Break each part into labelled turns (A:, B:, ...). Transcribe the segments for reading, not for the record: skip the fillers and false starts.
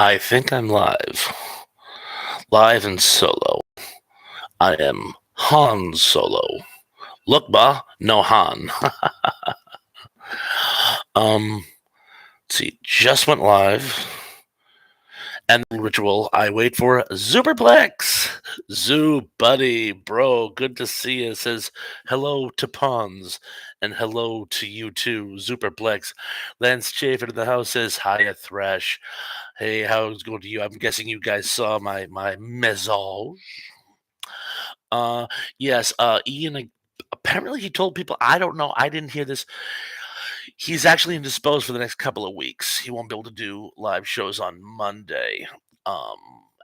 A: I think I'm live. Live and solo. I am Han Solo. Look, ba, no Han. Let's see, just went live. And the ritual, I wait for Superplex. Zoo buddy, bro, good to see you. Says hello to Pons and hello to you too, Superplex. Lance Chafin in the house says hiya Thresh. Hey, how's it going to you? I'm guessing you guys saw my message. Uh, yes, Ian, apparently he told people, I don't know, I didn't hear this. He's actually indisposed for the next couple of weeks. He won't be able to do live shows on Monday. Um,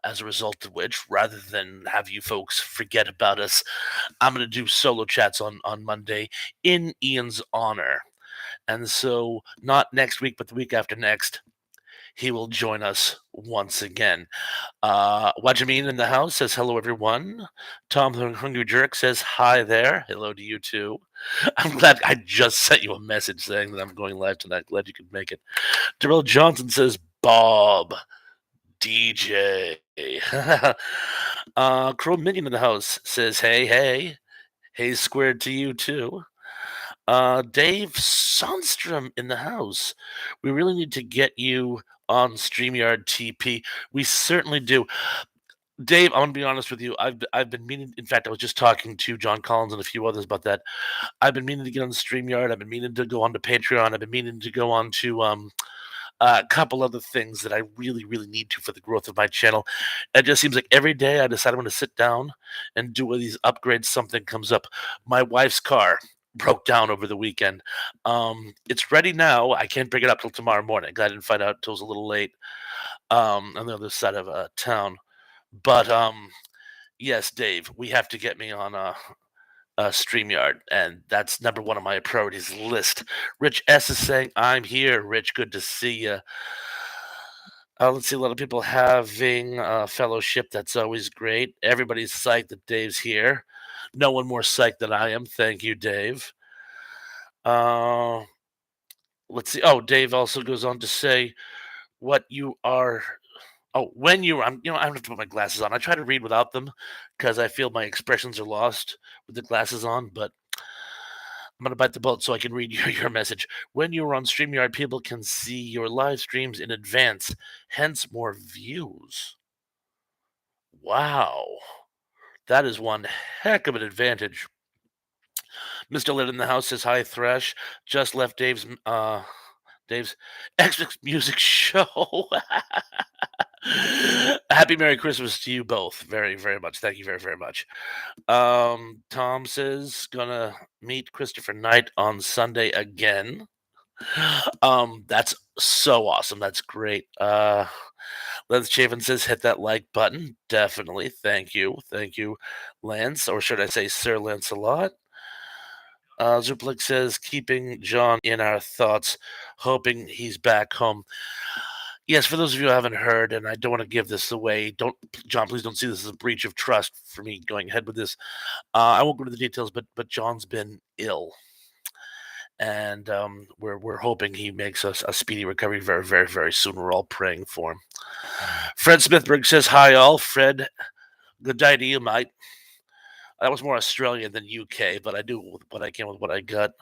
A: as a result of which, rather than have you folks forget about us, I'm going to do solo chats on Monday in Ian's honor. And so, not next week, but the week after next, he will join us once again. Wajamin in the house says hello, everyone. Tom the Hungry Jerk says hi there. Hello to you too. I'm glad I just sent you a message saying that I'm going live tonight. Glad you could make it. Darrell Johnson says Bob DJ. Crow Minion in the house says hey, hey. Hey squared to you too. Dave Sundstrom in the house. We really need to get you on StreamYard TP. We certainly do. Dave, I'm gonna be honest with you. I've been meaning. In fact, I was just talking to John Collins and a few others about that. I've been meaning to get on StreamYard. I've been meaning to go on to Patreon. I've been meaning to go on to a couple other things that I really, really need to for the growth of my channel. It just seems like every day I decide I'm going to sit down and do one of these upgrades. Something comes up. My wife's car broke down over the weekend. It's ready now. I can't bring it up till tomorrow morning. I didn't find out till it was a little late. On the other side of town. But yes, Dave, we have to get me on StreamYard, and that's number one on my priorities list. Rich S is saying, I'm here. Rich, good to see you. Let's see, a lot of people having fellowship. That's always great. Everybody's psyched that Dave's here. No one more psyched than I am. Thank you, Dave. Let's see. Oh, Dave also goes on to say, what you are Oh, when you I'm I don't have to put my glasses on. I try to read without them because I feel my expressions are lost with the glasses on, but I'm gonna bite the bullet so I can read your message. When you're on StreamYard, people can see your live streams in advance, hence more views. Wow. That is one heck of an advantage. Mr. Lit in the house says hi Thresh. Just left Dave's Xbox music show. Happy Merry Christmas to you both. Very, very much. Thank you very, very much. Tom says gonna meet Christopher Knight on Sunday again. That's so awesome. That's great. Lance Chafin says hit that like button. Definitely. Thank you. Thank you, Lance, or should I say Sir Lancelot? Zuplik says keeping John in our thoughts, hoping he's back home. Yes, for those of you who haven't heard, and I don't want to give this away, John, please don't see this as a breach of trust for me going ahead with this. I won't go into the details, but John's been ill, and we're hoping he makes a speedy recovery very, very, very soon. We're all praying for him. Fred Smithberg says hi, all. Fred, good day to you, mate. That was more Australian than UK, but I do what I can with what I got.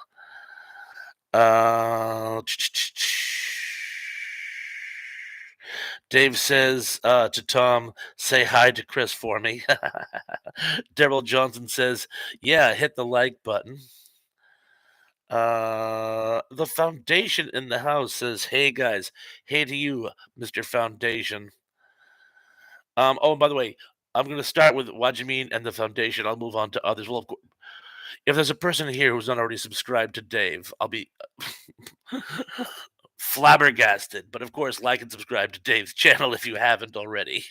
A: Dave says to Tom, say hi to Chris for me. Daryl Johnson says, yeah, hit the like button. The Foundation in the house says, hey guys, hey to you, Mr. Foundation. Oh, and by the way, I'm going to start with Wajamin and the Foundation. I'll move on to others. Well, of course, if there's a person here who's not already subscribed to Dave, I'll be flabbergasted. But of course, like and subscribe to Dave's channel if you haven't already.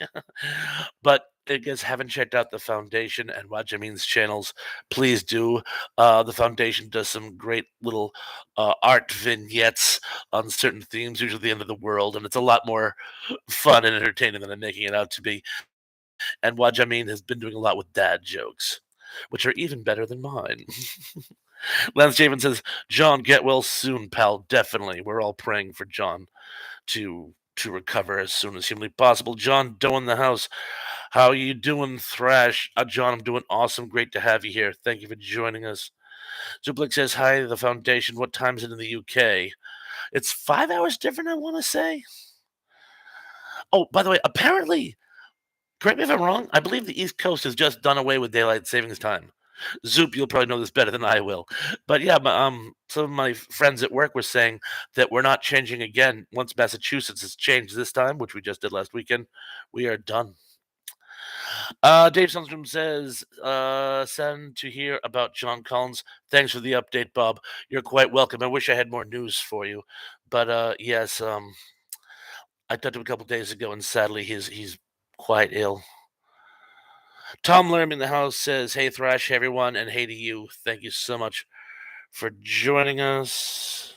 A: But if you guys haven't checked out the Foundation and Wajamin's channels, please do. The Foundation does some great little art vignettes on certain themes, usually the end of the world, and it's a lot more fun and entertaining than I'm making it out to be. And Wajamin has been doing a lot with dad jokes, which are even better than mine. Lance Javen says, John, get well soon, pal. Definitely. We're all praying for John to to recover as soon as humanly possible. John Doe in the house. How you doing, Thrash? John, I'm doing awesome. Great to have you here. Thank you for joining us. Zublik says, hi to the Foundation. What time is it in the UK? It's 5 hours different, I want to say. Oh, by the way, apparently, correct me if I'm wrong, I believe the East Coast has just done away with daylight savings time. Zoop, you'll probably know this better than I will. But yeah, some of my friends at work were saying that we're not changing again. Once Massachusetts has changed this time, which we just did last weekend, we are done. Dave Sundstrom says, sad to hear about John Collins. Thanks for the update, Bob. You're quite welcome. I wish I had more news for you. But yes, I talked to him a couple days ago, and sadly, he's quite ill. Tom Lerm in the house says, hey, Thrash, hey, everyone, and hey to you. Thank you so much for joining us.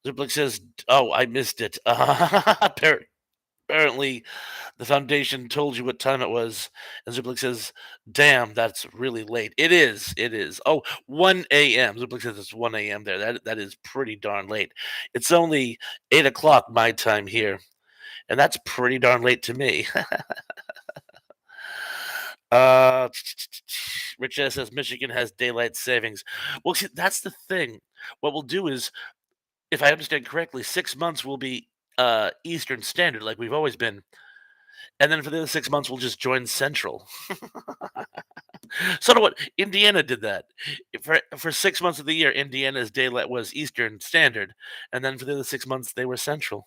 A: Ziplik says, oh, I missed it. Apparently, the Foundation told you what time it was. And Ziplik says, damn, that's really late. It is. It is. Oh, 1 a.m. Ziplik says it's 1 a.m. there. That is pretty darn late. It's only 8 o'clock my time here. And that's pretty darn late to me. Rich S says Michigan has daylight savings. Well, see, that's the thing. What we'll do is, if I understand correctly, 6 months will be Eastern Standard, like we've always been, and then for the other 6 months we'll just join Central. Sort of what Indiana did that for 6 months of the year. Indiana's daylight was Eastern Standard, and then for the other 6 months they were Central.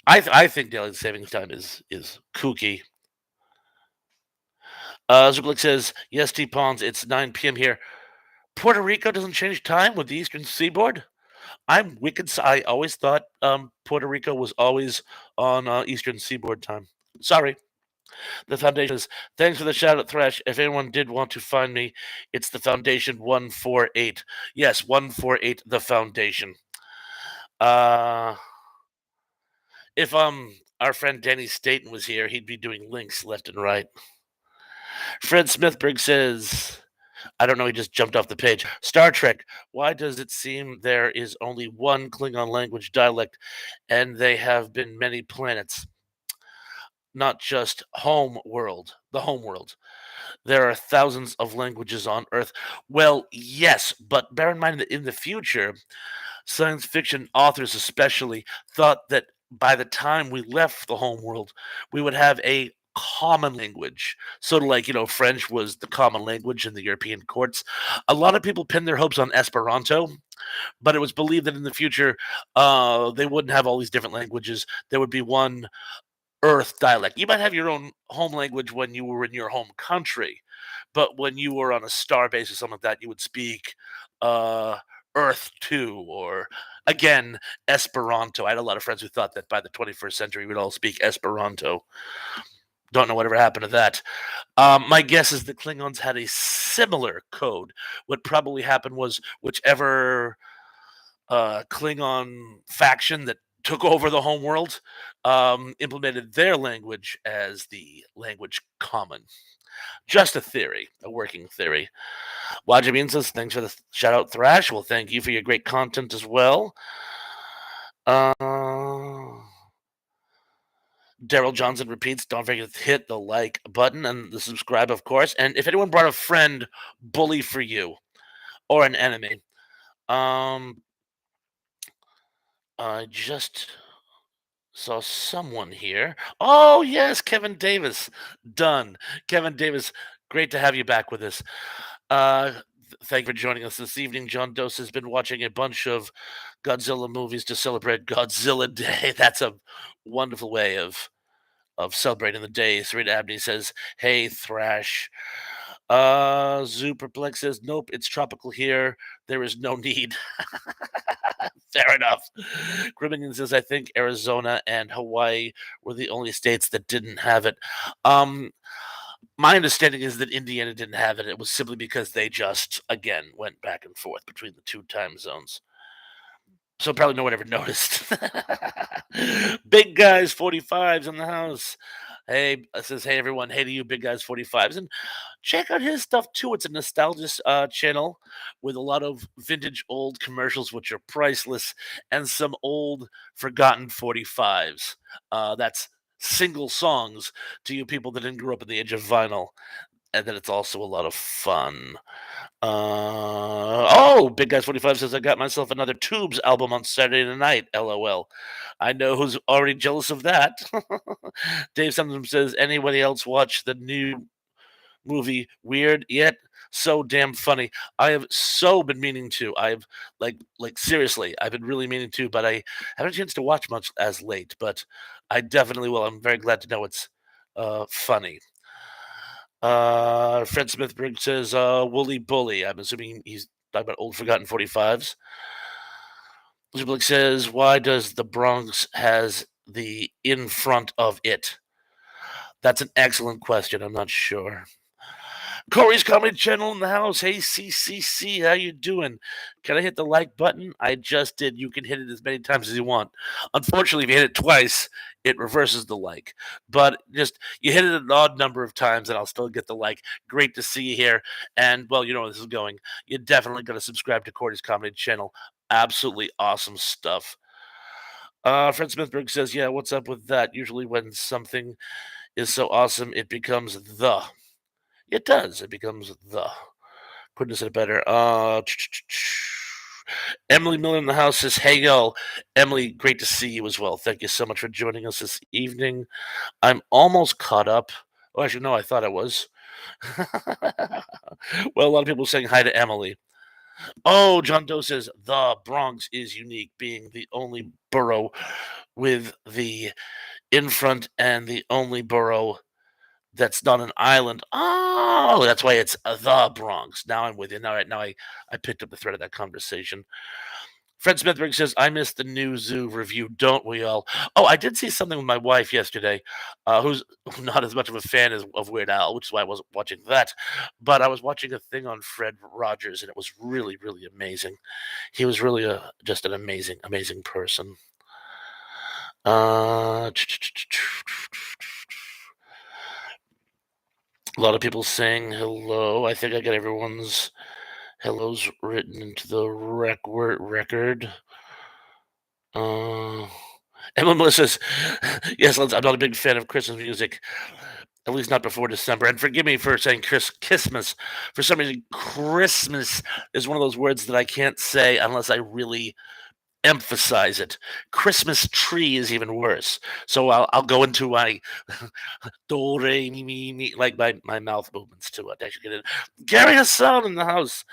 A: I think daylight savings time is kooky. Zublik says, yes, T Pawns, it's 9 p.m. here. Puerto Rico doesn't change time with the Eastern Seaboard? I'm wicked. I always thought Puerto Rico was always on Eastern Seaboard time. Sorry. The Foundation says, thanks for the shout out, Thresh. If anyone did want to find me, it's the Foundation 148. Yes, 148, the Foundation. If our friend Danny Staten was here, he'd be doing links left and right. Fred Smithberg says, I don't know, he just jumped off the page. Star Trek, why does it seem there is only one Klingon language dialect and they have been many planets? Not just home world, the home world. There are thousands of languages on Earth. Well, yes, but bear in mind that in the future, science fiction authors especially thought that by the time we left the home world, we would have a common language. Sort of like, French was the common language in the European courts. A lot of people pinned their hopes on Esperanto, but it was believed that in the future, they wouldn't have all these different languages. There would be one Earth dialect. You might have your own home language when you were in your home country, but when you were on a star base or something like that, you would speak uh, Earth 2 or, again, Esperanto. I had a lot of friends who thought that by the 21st century we'd all speak Esperanto. Don't know whatever happened to that. My guess is the Klingons had a similar code. What probably happened was whichever Klingon faction that took over the homeworld implemented their language as the language common. Just a theory, a working theory. Wajibin says, thanks for the shout out, Thrash. Well, thank you for your great content as well. Daryl Johnson repeats, don't forget to hit the like button and the subscribe, of course. And if anyone brought a friend, bully for you or an enemy. I just saw someone here. Oh, yes, Kevin Davis. Done. Kevin Davis, great to have you back with us. Thank you for joining us this evening. John Dose has been watching a bunch of Godzilla movies to celebrate Godzilla Day. That's a wonderful way of celebrating the day. Serena Abney says, hey, Thrash. Zooperplex says, nope, it's tropical here. There is no need. Fair enough. Grimmigan says, I think Arizona and Hawaii were the only states that didn't have it. My understanding is that Indiana didn't have it. It was simply because they just, again, went back and forth between the two time zones. So probably no one ever noticed. Big guys, 45s in the house. Hey, says, hey everyone, hey to you, big guys 45s, and check out his stuff too. It's a nostalgia channel with a lot of vintage old commercials, which are priceless, and some old forgotten 45s. That's single songs to you people that didn't grow up in the age of vinyl, and then it's also a lot of fun. Oh, Big Guys 45 says I got myself another Tubes album on Saturday night. LOL. I know who's already jealous of that. Dave sometimes says anybody else watch the new movie Weird Yet so damn funny. I have so been meaning to. I've seriously, I've been really meaning to, but I haven't had a chance to watch much as late, but I definitely will. I'm very glad to know it's funny. Fred Smithberg says, Wooly Bully. I'm assuming he's talking about old forgotten 45s. Smithberg says, why does the Bronx has the in front of it? That's an excellent question. I'm not sure. Corey's Comedy Channel in the house. Hey, CCC, how you doing? Can I hit the like button? I just did. You can hit it as many times as you want. Unfortunately, if you hit it twice, it reverses the like. But just you hit it an odd number of times, and I'll still get the like. Great to see you here. And well, you know where this is going. You're definitely going to subscribe to Corey's Comedy Channel. Absolutely awesome stuff. Fred Smithberg says, "Yeah, what's up with that? Usually, when something is so awesome, it becomes the." It does. It becomes the. Couldn't have said it better. Emily Miller in the house says, "Hey yo, Emily, great to see you as well. Thank you so much for joining us this evening. I'm almost caught up. Oh, actually, no, I thought I was. Well, a lot of people saying hi to Emily. Oh, John Doe says the Bronx is unique, being the only borough with the in front and the only borough that's not an island. Oh, that's why it's the Bronx. Now I'm with you. Now I picked up the thread of that conversation. Fred Smithberg says, I missed the new zoo review, don't we all? Oh, I did see something with my wife yesterday, who's not as much of a fan of Weird Al, which is why I wasn't watching that. But I was watching a thing on Fred Rogers, and it was really, really amazing. He was really just an amazing, amazing person. A lot of people saying hello. I think I got everyone's hellos written into the record. Uh, Emma says, yes, I'm not a big fan of Christmas music, at least not before December. And forgive me for saying Christmas. For some reason, Christmas is one of those words that I can't say unless I really emphasize it. Christmas tree is even worse. So I'll go into my do re mi mi mi like my mouth movements to actually get it. Gary Hassan in the house.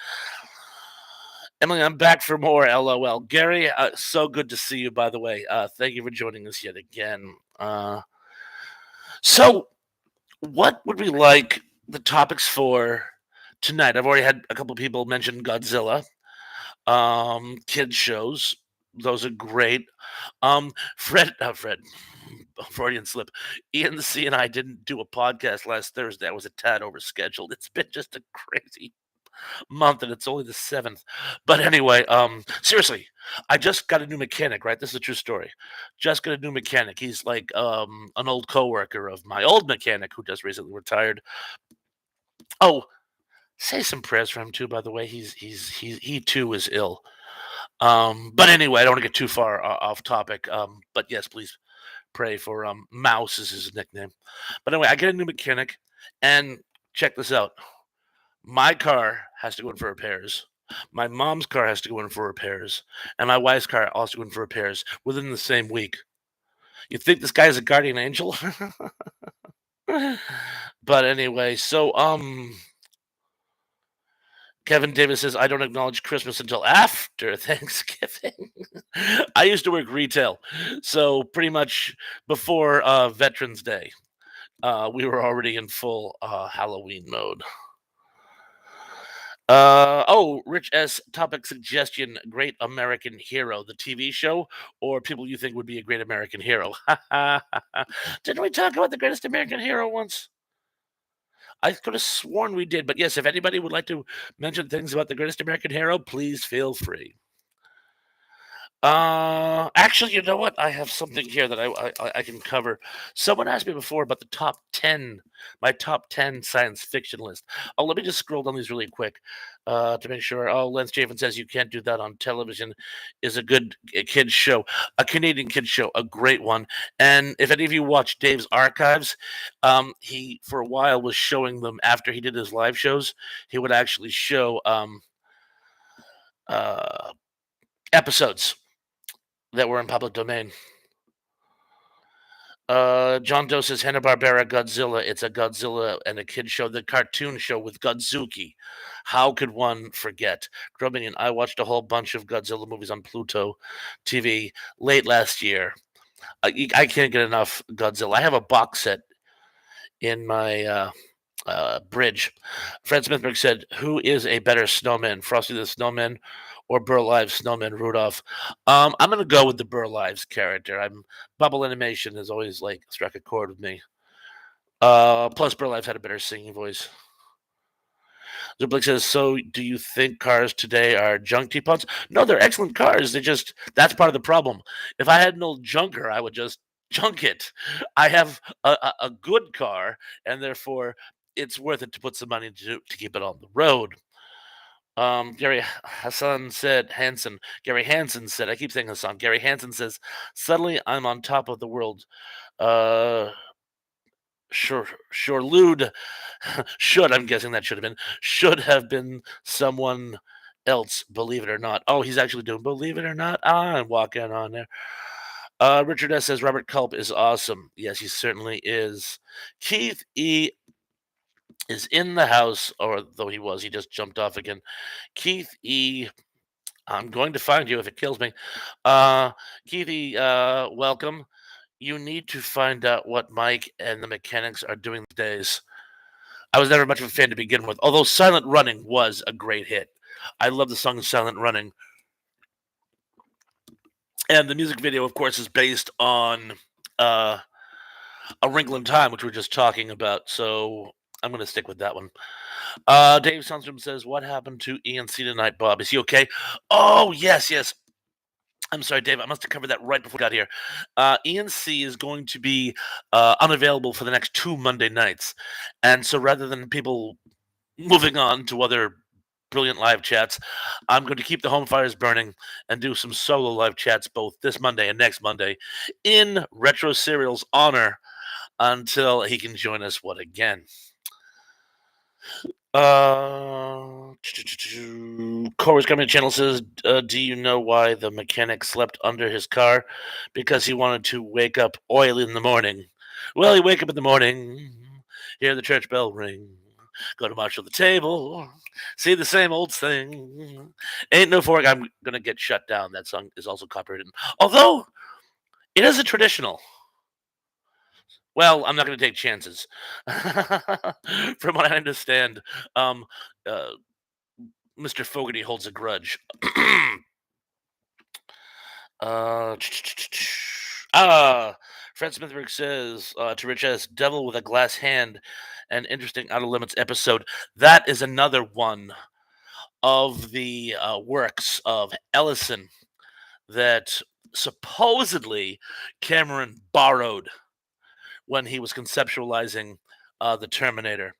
A: Emily, I'm back for more. LOL. Gary, so good to see you. By the way, thank you for joining us yet again. So, what would we like the topics for tonight? I've already had a couple people mention Godzilla, kids shows. Those are great. Fred, Freudian slip. Ian C and I didn't do a podcast last Thursday. I was a tad overscheduled. It's been just a crazy month, and it's only the 7th. But anyway, seriously, I just got a new mechanic, right? This is a true story. Just got a new mechanic. He's like an old coworker of my old mechanic who just recently retired. Oh, say some prayers for him too, by the way. He too is ill. But anyway, I don't want to get too far off topic. But yes, please pray for Mouse is his nickname. But anyway, I get a new mechanic, and check this out. My car has to go in for repairs. My mom's car has to go in for repairs, and my wife's car also go in for repairs within the same week. You think this guy is a guardian angel? But anyway, so Kevin Davis says I don't acknowledge Christmas until after Thanksgiving. I used to work retail, so pretty much before Veterans Day, we were already in full Halloween mode. Rich S. Topic suggestion: Great American Hero, the TV show, or people you think would be a great American hero. Didn't we talk about the greatest American hero once? I could have sworn we did, but yes, if anybody would like to mention things about the greatest American hero, please feel free. Actually, you know what? I have something here that I can cover. Someone asked me before about the top 10, my top 10 science fiction list. Oh, let me just scroll down these really quick to make sure. Oh, Lance Javen says you can't do that on television. Is a good kids show, a Canadian kids show, a great one. And if any of you watch Dave's archives, he for a while was showing them after he did his live shows. He would actually show uh, episodes that were in public domain. John Doe says Hanna-Barbera Godzilla. It's a Godzilla and a kid show, the cartoon show with Godzuki. How could one forget? Growing I watched a whole bunch of Godzilla movies on Pluto TV late last year. I can't get enough Godzilla. I have a box set in my bridge. Fred Smithberg said, "Who is a better snowman, Frosty the Snowman or Burl Ives' Snowman Rudolph?" I'm gonna go with the Burl Ives character. Bubble animation has always like struck a chord with me. Plus Burl Ives had a better singing voice. Zublik says, "So do you think cars today are junk teapots?" No, they're excellent cars. That's part of the problem. If I had an old junker, I would just junk it. I have a good car, and therefore it's worth it to put some money to keep it on the road. Gary Hassan said, Hansen. Gary Hansen said, I keep saying Hassan. Gary Hansen says, suddenly I'm on top of the world. Uh, sure, lewd should, I'm guessing that should have been someone else, believe it or not. Oh, he's actually doing believe it or not. I'm walking on there. Richard S. says Robert Culp is awesome. Yes, he certainly is. Keith E. is in the house, or though he just jumped off again. Keith E. I'm going to find you if it kills me. Keith E. Welcome. You need to find out what Mike and the mechanics are doing these days. I was never much of a fan to begin with, although Silent Running was a great hit. I love the song Silent Running. And the music video, of course, is based on uh, A Wrinkle in Time, which we are just talking about. So I'm going to stick with that one. Dave Sundstrom says, "What happened to ENC tonight, Bob? Is he okay?" Oh, yes. I'm sorry, Dave. I must have covered that right before we got here. ENC is going to be unavailable for the next 2 Monday nights. And so rather than people moving on to other brilliant live chats, I'm going to keep the home fires burning and do some solo live chats both this Monday and next Monday in Retro Serial's honor until he can join us what again. Corey's Comedy Channel says, do you know why the mechanic slept under his car? Because he wanted to wake up oily in the morning. Well, he wake up in the morning, hear the church bell ring, go to march to the table, see the same old thing. Ain't no fork. I'm gonna get shut down. That song is also copyrighted. Although it is a traditional. Well, I'm not going to take chances. From what I understand, um, uh, Mr. Fogarty holds a grudge. uh, Fred Smithberg says to Rich S. Devil with a Glass Hand, an interesting Outer Limits episode. That is another one of the works of Ellison that supposedly Cameron borrowed when he was conceptualizing the Terminator.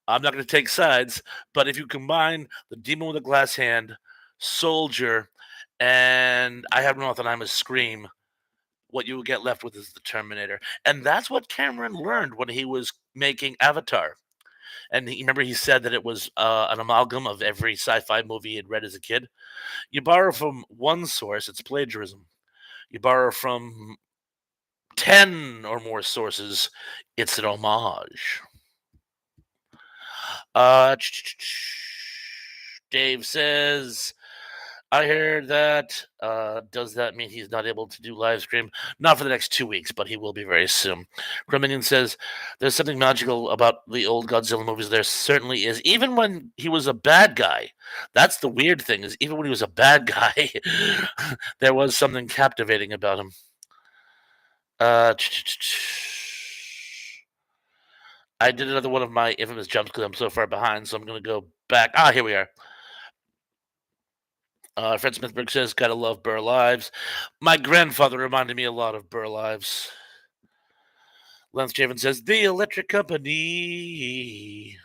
A: I'm not going to take sides, but if you combine the Demon with a Glass Hand, Soldier, and I Have No Autonomous Scream, what you will get left with is the Terminator. And that's what Cameron learned when he was making Avatar. And remember, he said that it was an amalgam of every sci-fi movie he had read as a kid. You borrow from one source, it's plagiarism. You borrow from 10 or more sources, it's an homage. Dave says, I heard that. Does that mean he's not able to do live stream? Not for the next 2 weeks, but he will be very soon. Criminian says, there's something magical about the old Godzilla movies. There certainly is. Even when he was a bad guy. That's the weird thing, is even when he was a bad guy, there was something captivating about him. I did another one of my infamous jumps because I'm so far behind, so I'm going to go back. Here we are. Fred Smithberg says, "Gotta love Burr Lives." My grandfather reminded me a lot of Burr Lives. Lance Javen says, "The Electric Company."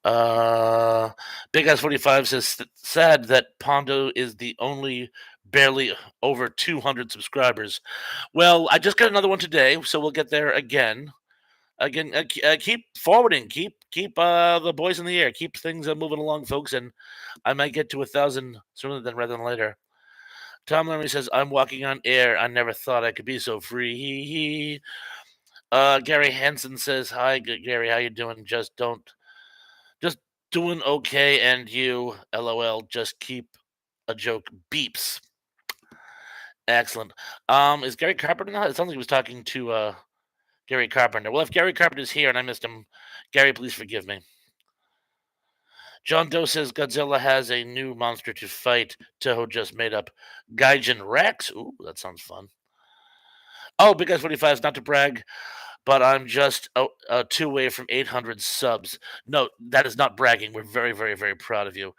A: Uh, Big Ass 45 says, "Sad that Pondo is the only barely over 200 subscribers." Well, I just got another one today, so we'll get there again. Keep forwarding, keep the boys in the air, keep things moving along, folks, and I might get to 1,000 sooner than rather than later. Tom Leary says, "I'm walking on air. I never thought I could be so free." Gary Hansen says, "Hi, Gary. How you doing? Just doing okay. And you, LOL. Just keep a joke beeps. Excellent. Is Gary Carpenter now? It sounds like he was talking to Gary Carpenter. Well, if Gary Carpenter's here and I missed him, Gary, please forgive me." John Doe says Godzilla has a new monster to fight. Toho just made up Gaijin Rex. Ooh, that sounds fun. Oh, Big Guys 45 is not to brag, but I'm just two away from 800 subs. No, that is not bragging. We're very, very, very proud of you.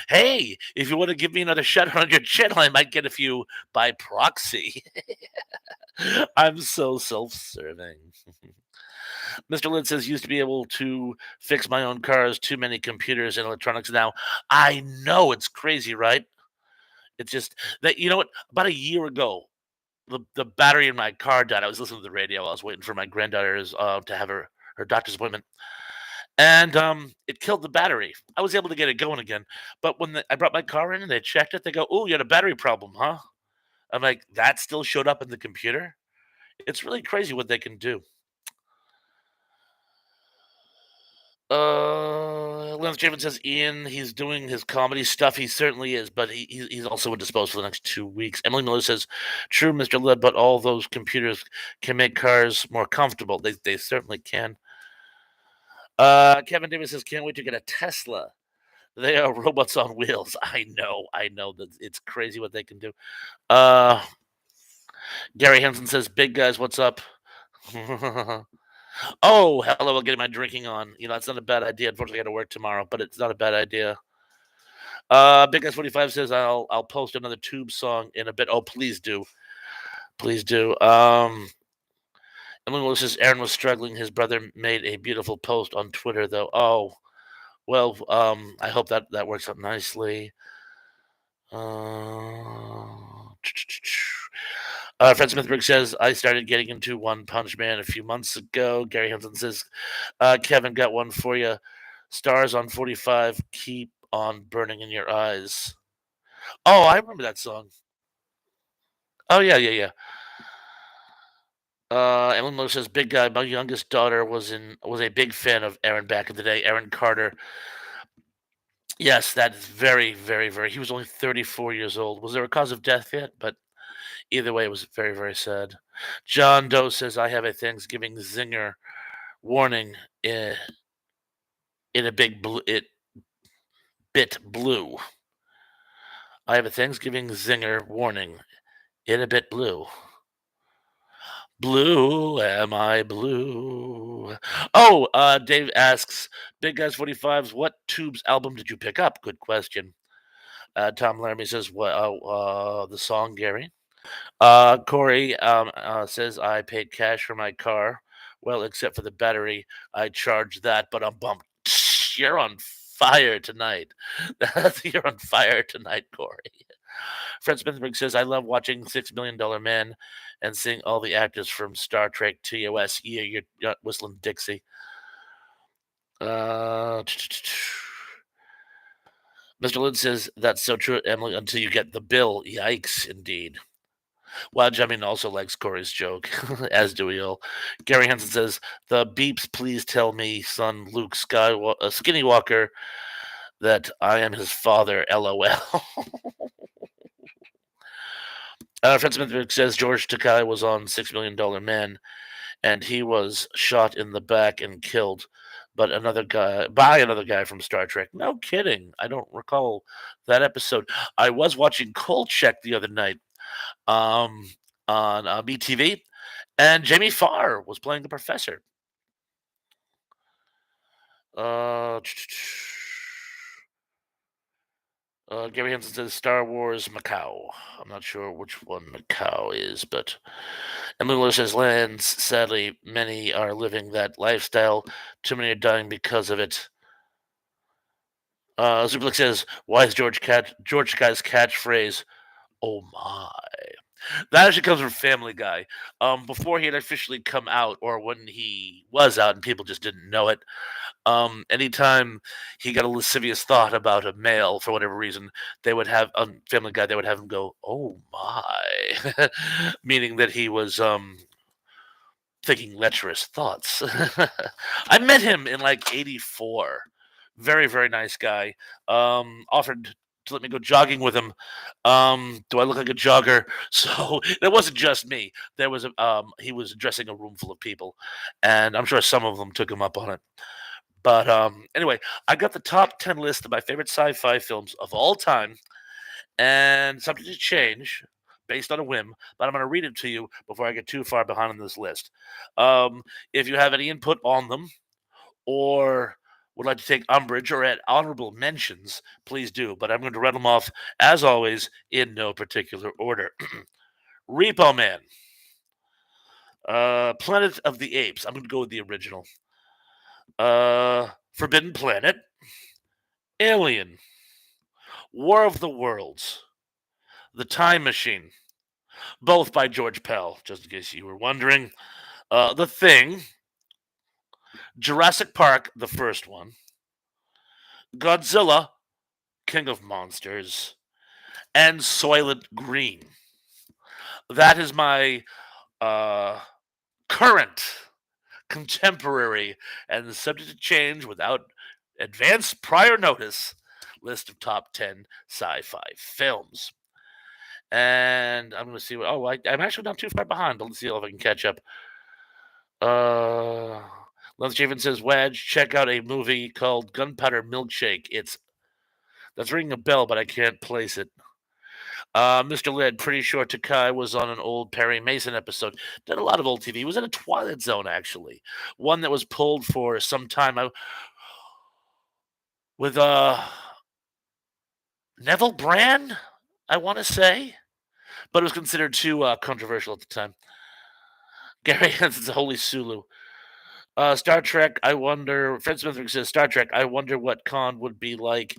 A: Hey, if you want to give me another shout out on your channel, I might get a few by proxy. I'm so self-serving. Mr. Lynn says, "Used to be able to fix my own cars. Too many computers and electronics now." I know, it's crazy, right? It's just that, you know what? About a year ago, the battery in my car died. I was listening to the radio. I was waiting for my granddaughter's to have her doctor's appointment, and it killed the battery. I was able to get it going again, but when I brought my car in and they checked it, they go, "Oh, you had a battery problem, huh?" I'm like, "That still showed up in the computer." It's really crazy what they can do. Lance Javen says, "Ian, he's doing his comedy stuff. He certainly is, but he's also indisposed for the next 2 weeks." Emily Miller says, "True, Mr. Led, but all those computers can make cars more comfortable. They certainly can." Kevin Davis says, "Can't wait to get a Tesla. They are robots on wheels." I know that it's crazy what they can do. Uh, Gary Hansen says, "Big guys, what's up?" Oh, hello, I'm getting my drinking on. You know, that's not a bad idea. Unfortunately, I got to work tomorrow, but it's not a bad idea. Big S 45 says, I'll post another tube song in a bit. Oh, please do. Please do. Emily Willis says Aaron was struggling. His brother made a beautiful post on Twitter, though. Oh, well, I hope that works out nicely. Uh, Fred Smithberg says, "I started getting into One Punch Man a few months ago." Gary Hansen says, "Kevin, got one for you. Stars on 45, keep on burning in your eyes." Oh, I remember that song. Oh, yeah, yeah, yeah. Ellen Lowe says, "Big guy. My youngest daughter was a big fan of Aaron back in the day. Aaron Carter." Yes, that is very, very, very. He was only 34 years old. Was there a cause of death yet? But either way, it was very, very sad. John Doe says, "I have a Thanksgiving zinger warning in a big bit blue. I have a Thanksgiving zinger warning in a bit blue. Blue, am I blue?" Oh, Dave asks, "Big Guys 45's, what Tubes album did you pick up?" Good question. Tom Laramie says, "What? The song, Gary." Corey says, "I paid cash for my car. Well, except for the battery, I charged that, but I'm bummed." You're on fire tonight. You're on fire tonight, Corey. Fred Smithberg says, "I love watching $6 Million Man and seeing all the actors from Star Trek TOS." Yeah, you're not whistling Dixie. Uh, Mr. Lynn says, "That's so true, Emily, until you get the bill." Yikes, indeed. Well, Jimmy also likes Corey's joke, as do we all. Gary Hansen says, "The beeps, please tell me, son Luke Skinny Walker, that I am his father, LOL." Fred Smithberg says, "George Takai was on $6 Million Man, and he was shot in the back and killed, but another guy from Star Trek." No kidding. I don't recall that episode. I was watching Kolchak the other night um, on BTV, and Jamie Farr was playing the professor. Uh, Gary Hansen says Star Wars Macau. I'm not sure which one Macau is, but Emily Miller says lands. Sadly, many are living that lifestyle. Too many are dying because of it. Superflex says, "Why is George Guy's catchphrase? Oh my!" That actually comes from Family Guy. Before he had officially come out, or when he was out and people just didn't know it, anytime he got a lascivious thought about a male for whatever reason, they would have on Family Guy, they would have him go, "Oh my," meaning that he was thinking lecherous thoughts. I met him in like '84. Very, very nice guy. Offered to let me go jogging with him. Do I look like a jogger? So it wasn't just me. There was he was addressing a room full of people, and I'm sure some of them took him up on it. But anyway, I got the top 10 list of my favorite sci-fi films of all time, and subject to change based on a whim, but I'm going to read it to you before I get too far behind on this list. If you have any input on them or would like to take umbrage or add honorable mentions, please do. But I'm going to read them off, as always, in no particular order. Repo Man, Planet of the Apes. I'm going to go with the original. Forbidden Planet, Alien, War of the Worlds, The Time Machine, both by George Pell, just in case you were wondering. The Thing, Jurassic Park, the first one, Godzilla, King of Monsters, and Soylent Green. That is my uh, current, contemporary, and subject to change without advance prior notice list of top 10 sci fi films. And I'm going to see what. Oh, I'm actually not too far behind, but let's see if I can catch up. Uh, Lance Javen says, Wedge, check out a movie called Gunpowder Milkshake. That's ringing a bell, but I can't place it. Mr. Led, pretty sure Takai was on an old Perry Mason episode. Did a lot of old TV. He was in a Twilight Zone, actually. One that was pulled for some time with Neville Brand, I want to say, but it was considered too controversial at the time. Gary Hansen's Holy Sulu. Star Trek, I wonder. Fred Smith says Star Trek. I wonder what Khan would be like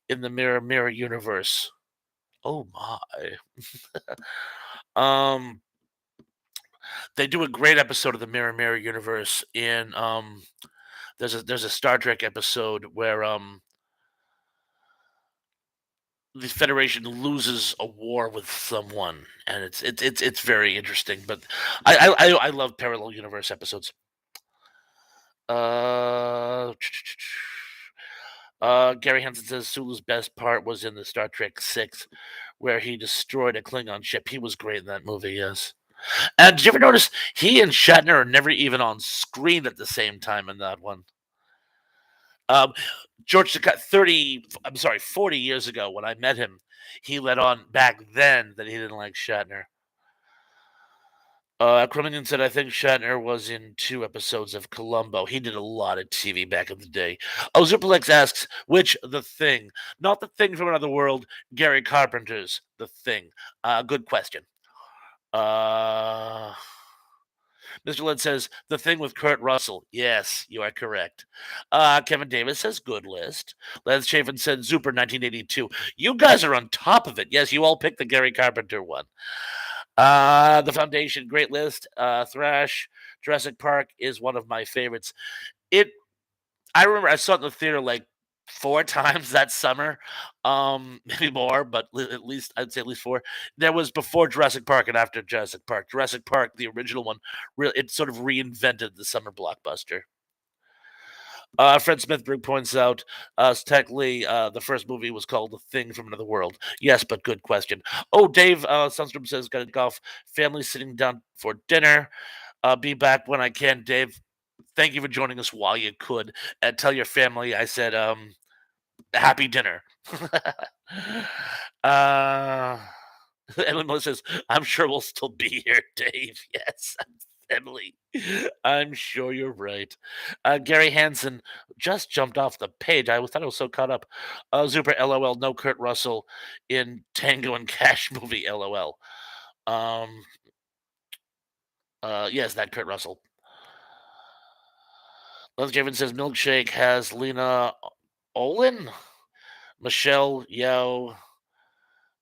A: in the Mirror Mirror universe. Oh my. um, they do a great episode of the Mirror Mirror universe in there's a Star Trek episode where the Federation loses a war with someone, and it's very interesting. But I love parallel universe episodes. Uh, Gary Hansen says Sulu's best part was in the Star Trek Six, where he destroyed a Klingon ship. He was great in that movie. Yes. And did you ever notice he and Shatner are never even on screen at the same time in that one? Um, George Takei, 40 years ago when I met him, he let on back then that he didn't like Shatner. Crumington said, I think Shatner was in 2 episodes of Columbo. He did a lot of TV back in the day. Oh, Zuplex asks, which The Thing? Not The Thing from Another World, Gary Carpenter's The Thing. Good question. Mr. Led says, The Thing with Kurt Russell. Yes, you are correct. Kevin Davis says, good list. Lance Chafin said, Zuper 1982. You guys are on top of it. Yes, you all picked the Gary Carpenter one. The Foundation, great list. Thrash, Jurassic Park is one of my favorites. I remember I saw it in the theater like 4 times that summer, maybe more, but at least I'd say at least 4. There was before Jurassic Park and after Jurassic Park. Jurassic Park, the original one, really it sort of reinvented the summer blockbuster. Fred Smithberg points out, technically, the first movie was called The Thing from Another World. Yes, but good question. Oh, Dave Sundstrom says, got a golf family sitting down for dinner. Be back when I can, Dave. Thank you for joining us while you could. And tell your family I said, happy dinner. uh, and Melissa says, I'm sure we'll still be here, Dave. Yes. Emily. I'm sure you're right. Gary Hansen just jumped off the page. Thought I was so caught up. Zuper, LOL. No Kurt Russell in Tango and Cash movie. LOL. Um. Yes, that Kurt Russell. Les Javen says Milkshake has Lena Olin, Michelle Yao,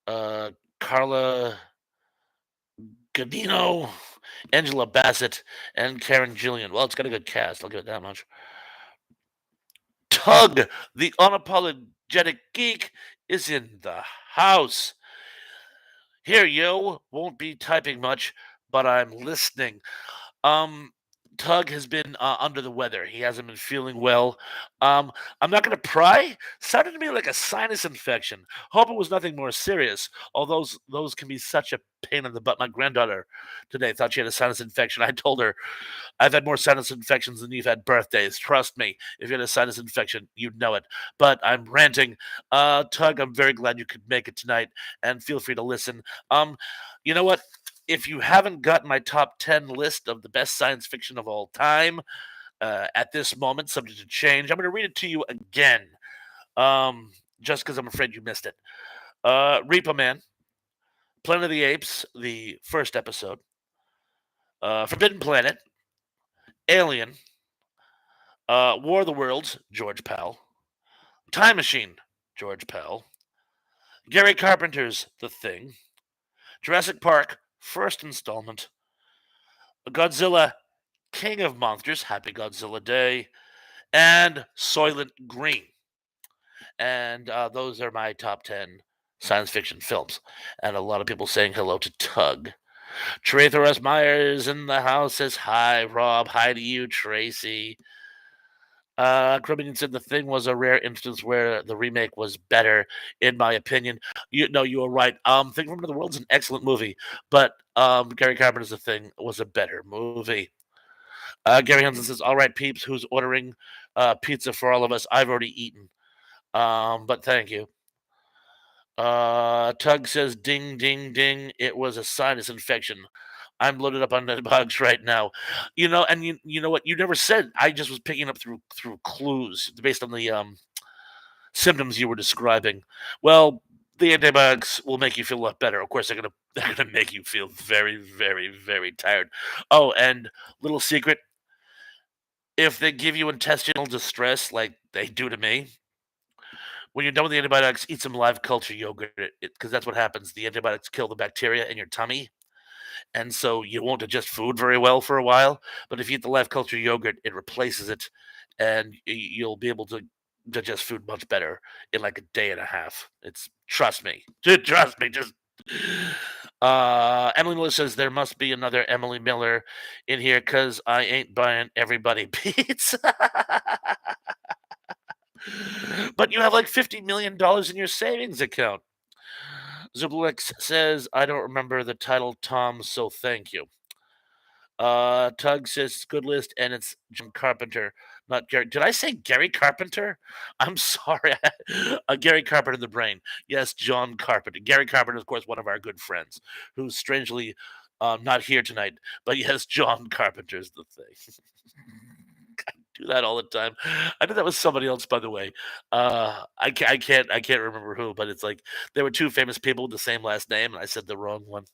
A: uh, Carla Gadino, Angela Bassett, and Karen Gillian. Well, it's got a good cast. I'll give it that much. Tug, the unapologetic geek, is in the house. Here, yo. Won't be typing much, but I'm listening. Um, Tug has been under the weather. He hasn't been feeling well. Um, I'm not gonna pry. Sounded to me like a sinus infection. Hope it was nothing more serious. Although those can be such a pain in the butt. My granddaughter today thought she had a sinus infection. I told her I've had more sinus infections than you've had birthdays. Trust me. If you had a sinus infection, you'd know it. But I'm ranting. Tug, I'm very glad you could make it tonight, and feel free to listen. Um, you know what? If you haven't gotten my top 10 list of the best science fiction of all time at this moment, subject to change, I'm going to read it to you again, just because I'm afraid you missed it. Repo Man, Planet of the Apes, the first episode, Forbidden Planet, Alien, War of the Worlds, George Pal, Time Machine, George Pal, Gary Carpenter's The Thing, Jurassic Park, first installment, Godzilla, King of Monsters, Happy Godzilla Day, and Soylent Green. And those are my top 10 science fiction films. And a lot of people saying hello to Tug. Treather S. Myers in the house says, hi, Rob. Hi to you, Tracy. Cribbington said the thing was a rare instance where the remake was better, in my opinion. You were right. Think from the World's an excellent movie, but Gary Carpenter's The Thing was a better movie. Gary Hansen says, all right, peeps, who's ordering pizza for all of us? I've already eaten. But thank you. Tug says, ding, ding, ding. It was a sinus infection. I'm loaded up on bugs right now. And you know what? You never said. I just was picking up through clues based on the symptoms you were describing. Well, the antibiotics will make you feel a lot better. Of course, they're gonna make you feel very, very, very tired. Oh, and little secret: if they give you intestinal distress like they do to me, when you're done with the antibiotics, eat some live culture yogurt because that's what happens. The antibiotics kill the bacteria in your tummy, and so you won't digest food very well for a while. But if you eat the live culture yogurt, it replaces it, and you'll be able to digest food much better in like a day and a half. It's trust me, trust me. Just Emily Miller says there must be another Emily Miller in here because I ain't buying everybody pizza. But you have like $50 million in your savings account. Zublix says, I don't remember the title, Tom, so thank you. Tug says it's good list and it's John Carpenter, not Gary. Did I say Gary Carpenter? I'm sorry. Gary Carpenter in the brain. Yes, John Carpenter. Gary Carpenter, of course, one of our good friends, who's strangely not here tonight. But yes, John Carpenter's the thing. I do that all the time. I know that was somebody else, by the way. I can't remember who, but it's like there were two famous people with the same last name, and I said the wrong one.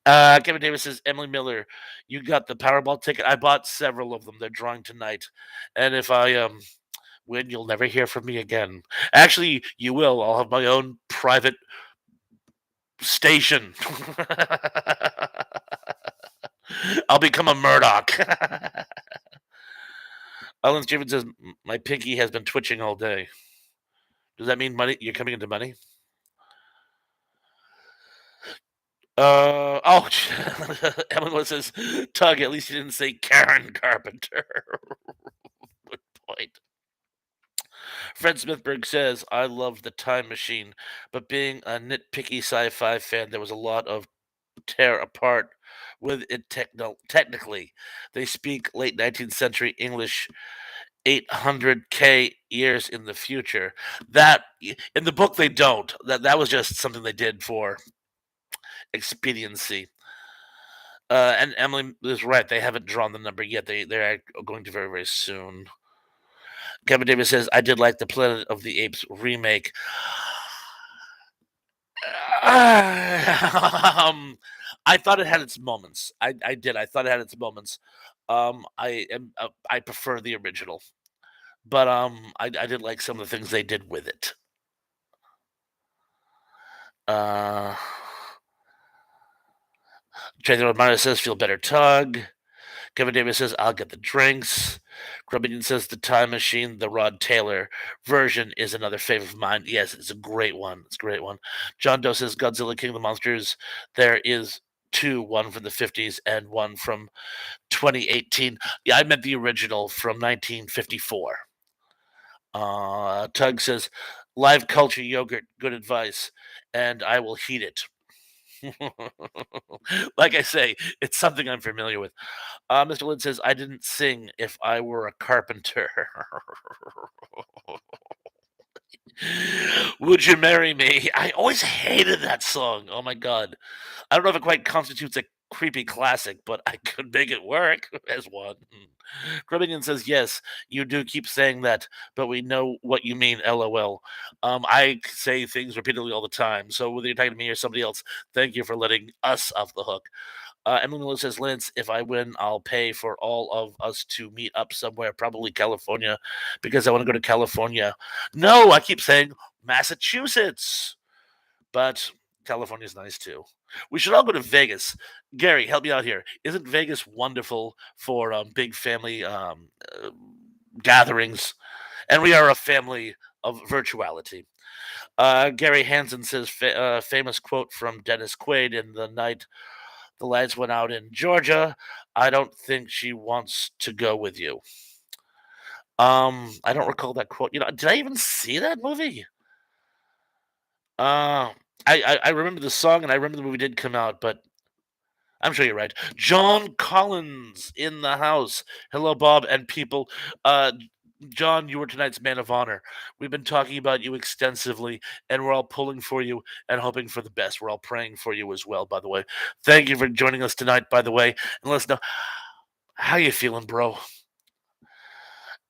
A: Kevin Davis says, Emily Miller, you got the Powerball ticket. I bought several of them. They're drawing tonight. And if I win, you'll never hear from me again. Actually, you will. I'll have my own private station. I'll become a Murdoch. Alan Stevens says, my pinky has been twitching all day. Does that mean money? You're coming into money? Oh, Emily says, Tug, at least you didn't say Karen Carpenter. Good point. Fred Smithberg says, I love the Time Machine, but being a nitpicky sci-fi fan, there was a lot of tear apart with it technically. They speak late 19th century English 800K years in the future. That in the book they don't. That was just something they did for expediency. And Emily is right. They haven't drawn the number yet. They're going to very very soon. Kevin Davis says, "I did like the Planet of the Apes remake." um, I thought it had its moments. I did. I thought it had its moments. I prefer the original, but I did like some of the things they did with it. Uh, Tracy Romano says, "Feel better, Tug." Kevin Davis says, "I'll get the drinks." Grubbinian says, "The Time Machine, the Rod Taylor version is another favorite of mine." Yes, it's a great one. It's a great one. John Doe says, "Godzilla King of the Monsters." There is two, one from the 50s and one from 2018. Yeah, I meant the original from 1954. Tug says, "Live culture yogurt, good advice, and I will heat it." Like I say, it's something I'm familiar with. Mr. Lynn says, "I didn't sing if I were a carpenter." Would you marry me? I always hated that song. Oh my god. I don't know if it quite constitutes a creepy classic, but I could make it work as one. Cribbington says, "Yes, you do keep saying that, but we know what you mean, lol." I say things repeatedly all the time, so whether you're talking to me or somebody else, thank you for letting us off the hook. Emily Miller says, "Lance, if I win, I'll pay for all of us to meet up somewhere, probably California, because I want to go to California." No, I keep saying Massachusetts, but California's nice too. We should all go to Vegas. Gary, help me out here. Isn't Vegas wonderful for big family gatherings? And we are a family of virtuality. Gary Hansen says, famous quote from Dennis Quaid in The Night the Lights Went Out in Georgia. "I don't think she wants to go with you." I don't recall that quote. Did I even see that movie? Uh, I remember the song and I remember the movie did come out, but I'm sure you're right. John Collins in the house. Hello, Bob and people. Uh, John, you were tonight's man of honor. We've been talking about you extensively, and we're all pulling for you and hoping for the best. We're all praying for you as well, by the way. Thank you for joining us tonight, by the way. And let us know how you feeling, bro.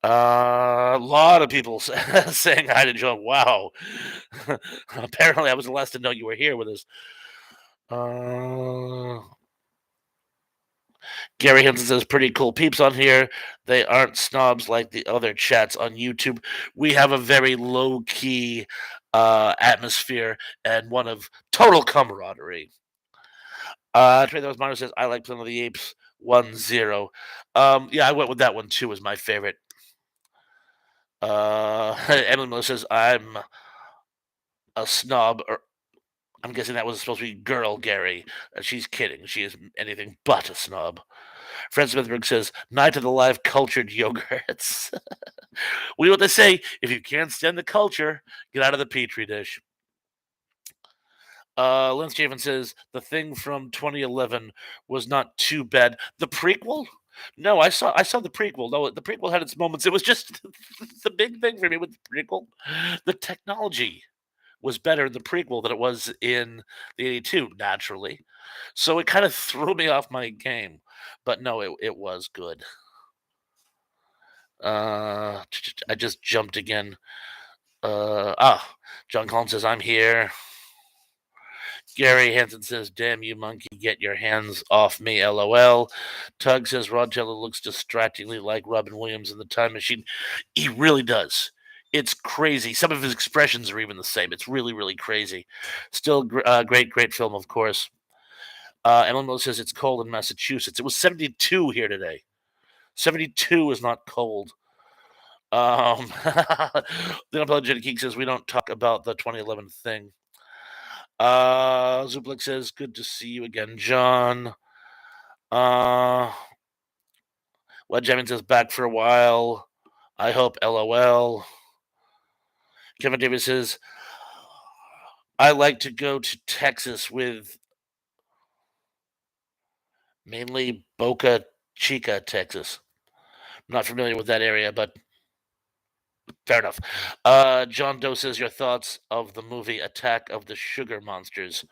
A: A lot of people saying hi to John. Wow. Apparently, I was the last to know you were here with us. Uh, Gary Henson says, "Pretty cool peeps on here. They aren't snobs like the other chats on YouTube. We have a very low key atmosphere and one of total camaraderie." Trey Those Minor says, "I like Planet of the Apes 1-0." Yeah, I went with that one too as my favorite. Emily Miller says, "I'm a snob." Or I'm guessing that was supposed to be girl Gary. She's kidding. She is anything but a snob. Fred Smithberg says, "Night of the live cultured yogurts." We know what they say. If you can't stand the culture, get out of the petri dish. Lance Javen says, "The Thing from 2011 was not too bad." The prequel? No, I saw the prequel. No, the prequel had its moments. It was just the big thing for me with the prequel. The technology was better in the prequel than it was in the 82, naturally. So it kind of threw me off my game. But no, it was good. I just jumped again. John Collins says, "I'm here." Gary Hansen says, "Damn you, monkey, get your hands off me, lol." Tug says, "Rod Taylor looks distractingly like Robin Williams in The Time Machine." He really does. It's crazy. Some of his expressions are even the same. It's really, really crazy. Still, great, great film, of course. Emily Miller says, "It's cold in Massachusetts." It was 72 here today. 72 is not cold. The Unapologetic Geek says, "We don't talk about the 2011 thing." Zuplik says, "Good to see you again, John." Uh, Jamin says, "Back for a while. I hope, lol." Kevin Davis says, "I like to go to Texas with mainly Boca Chica, Texas." I'm not familiar with that area, but fair enough. John Doe says, "Your thoughts of the movie Attack of the Sugar Monsters."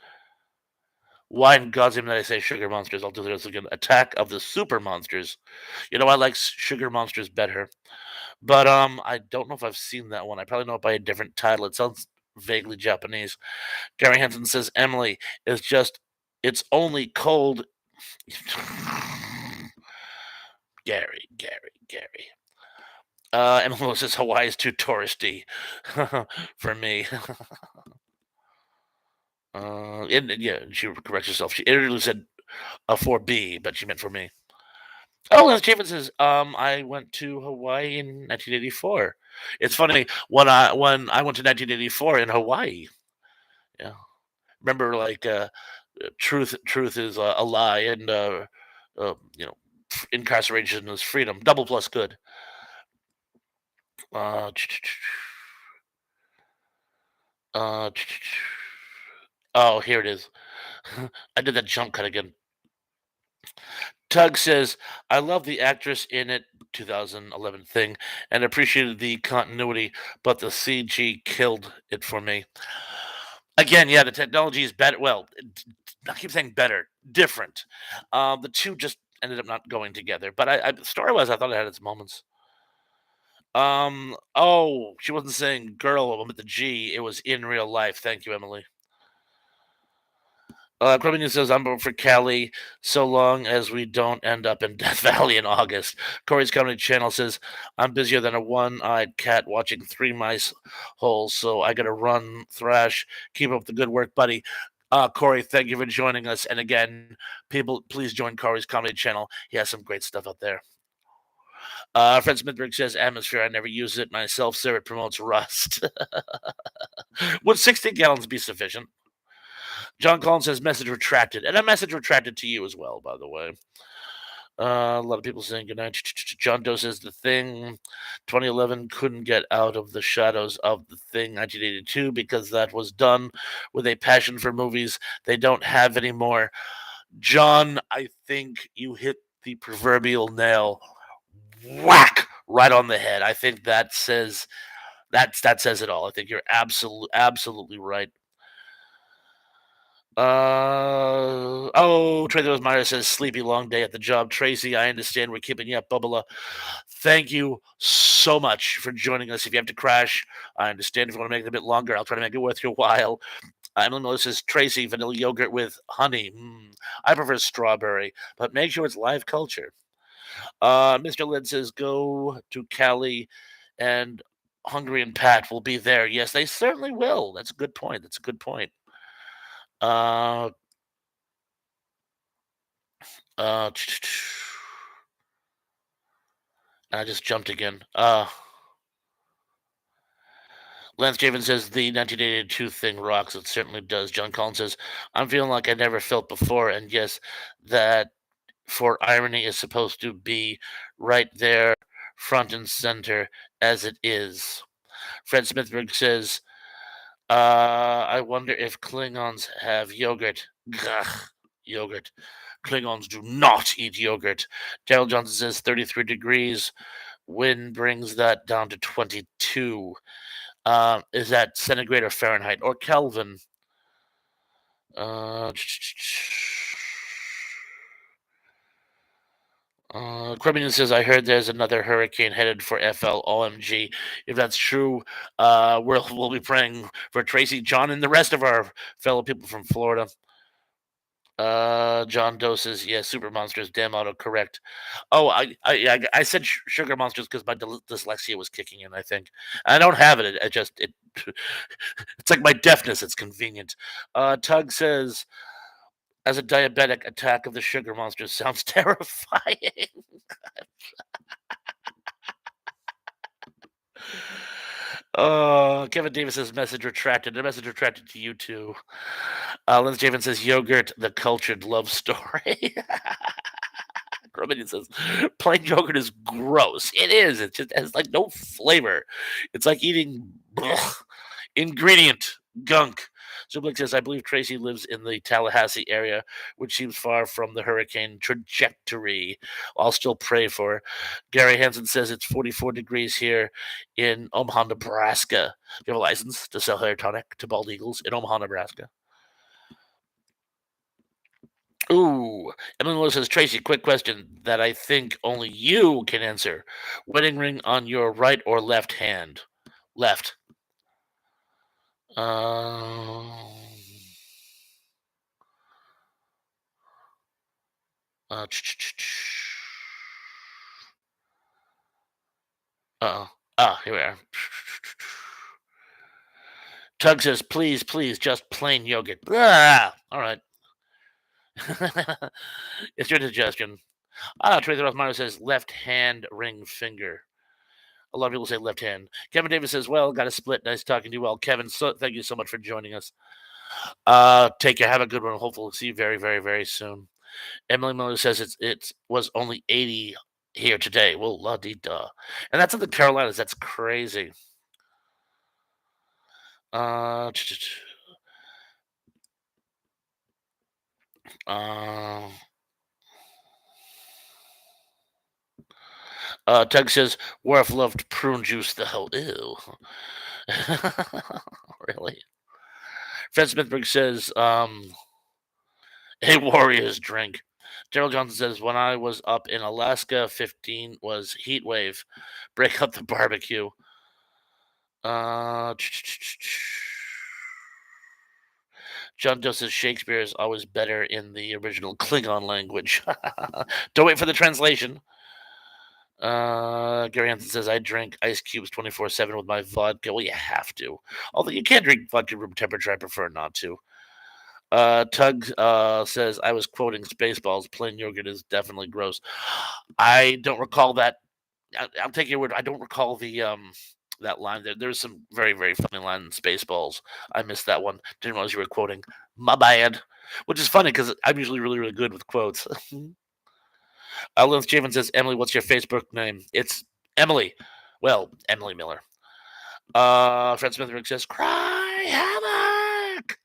A: Why in God's name did I say sugar monsters? I'll do this again. Attack of the Super Monsters. I like Sugar Monsters better. But I don't know if I've seen that one. I probably know it by a different title. It sounds vaguely Japanese. Gary Hansen says Emily is just it's only cold. Gary. Emily Lewis says Hawaii is too touristy for me. Yeah, she corrects herself. She originally said for B, but she meant for me. Oh, Lance Chapin says, I went to Hawaii in 1984. It's funny when I went to 1984 in Hawaii. Yeah, remember like truth is a lie, and incarceration is freedom. Double plus good. Uh, uh, oh, here it is. I did that jump cut again. Tug says, I love the actress in it, 2011 thing, and appreciated the continuity, but the CG killed it for me. Again, yeah, the technology is better. Well, I keep saying better, different. The two just ended up not going together. But story wise, I thought it had its moments. Oh, she wasn't saying girl with the G. It was in real life. Thank you, Emily. Crumbing says, I'm voting for Cali so long as we don't end up in Death Valley in August. Corey's Comedy Channel says, I'm busier than a one eyed cat watching three mice holes, so I gotta run, thrash. Keep up the good work, buddy. Corey, thank you for joining us. And again, people, please join Corey's Comedy Channel. He has some great stuff out there. Fred Smithberg says, Atmosphere, I never use it myself, sir. It promotes rust. Would 60 gallons be sufficient? John Collins says message retracted, and a message retracted to you as well, by the way. A lot of people saying goodnight. John Doe says the thing 2011 couldn't get out of the shadows of the thing 1982 because that was done with a passion for movies they don't have anymore. John, I think you hit the proverbial nail whack right on the head. I think that says that says it all. I think you're absolutely right. Trader Myra says sleepy long day at the job. Tracy, I understand we're keeping you up. Bubba, thank you so much for joining us. If you have to crash, I understand. If you want to make it a bit longer, I'll try to make it worth your while. Emily Miller says Tracy, vanilla yogurt with honey. I prefer strawberry, but make sure it's live culture. Mr. Lynn says go to Cali and Hungry and Pat will be there. Yes, they certainly will. That's a good point. That's a good point. Uh, uh, I just jumped again. Lance Javen says the 1982 thing rocks. It certainly does. John Collins says, I'm feeling like I never felt before. And yes, that for irony is supposed to be right there, front and center, as it is. Fred Smithberg says, I wonder if Klingons have yogurt. Gah, yogurt. Klingons do not eat yogurt. Daryl Johnson says 33 degrees. Wind brings that down to 22. Is that centigrade or Fahrenheit or Kelvin? Uh, Criminal says, I heard there's another hurricane headed for FL. OMG. If that's true, we'll be praying for Tracy, John, and the rest of our fellow people from Florida. John Doe says, yeah, Super Monsters, damn auto correct. Oh, I said Sugar Monsters because my dyslexia was kicking in, I think. I don't have it. It it's like my deafness. It's convenient. Tug says, as a diabetic, Attack of the Sugar Monsters sounds terrifying. Kevin Davis says message retracted. A message retracted to you too. Lindsay Javen says yogurt, the cultured love story. Grumman says plain yogurt is gross. It is. It just has like no flavor. It's like eating ingredient gunk. Zublik says, I believe Tracy lives in the Tallahassee area, which seems far from the hurricane trajectory. I'll still pray for her. Gary Hansen says it's 44 degrees here in Omaha, Nebraska. Do you have a license to sell hair tonic to bald eagles in Omaha, Nebraska? Ooh, Emily Miller says, Tracy, quick question that I think only you can answer. Wedding ring on your right or left hand? Left. Um, uh, Uh-oh. Ah, here we are. Tug says, please, please, just plain yogurt. Ah, all right. It's your suggestion. Tracy Rothmeyer says, left hand ring finger. A lot of people say left hand. Kevin Davis says, well, got a split. Nice talking to you all. Kevin, thank you so much for joining us. Take care. Have a good one. Hopefully we'll see you very, very, very soon. Emily Miller says it was only 80 here today. Well, la di da. And that's in the Carolinas. That's crazy. Uh, uh, Tug says, Worf loved prune juice, the hell. Ew. Really? Fred Smithberg says, a warrior's drink. Daryl Johnson says, when I was up in Alaska, 15 was heat wave. Break up the barbecue. John Doe says Shakespeare is always better in the original Klingon language. Don't wait for the translation. Gary Hansen says I drink ice cubes 24/7 with my vodka. Well, you have to. Although you can drink vodka room temperature, I prefer not to. Tug says I was quoting Spaceballs. Plain yogurt is definitely gross. I don't recall that. I'll take your word. I don't recall the that line. There's some very very funny line in Spaceballs. I missed that one. Didn't realize you were quoting. My bad. Which is funny because I'm usually really really good with quotes. Lynn Javen says, Emily, what's your Facebook name? It's Emily. Well, Emily Miller. Fred Smithrick says, cry havoc!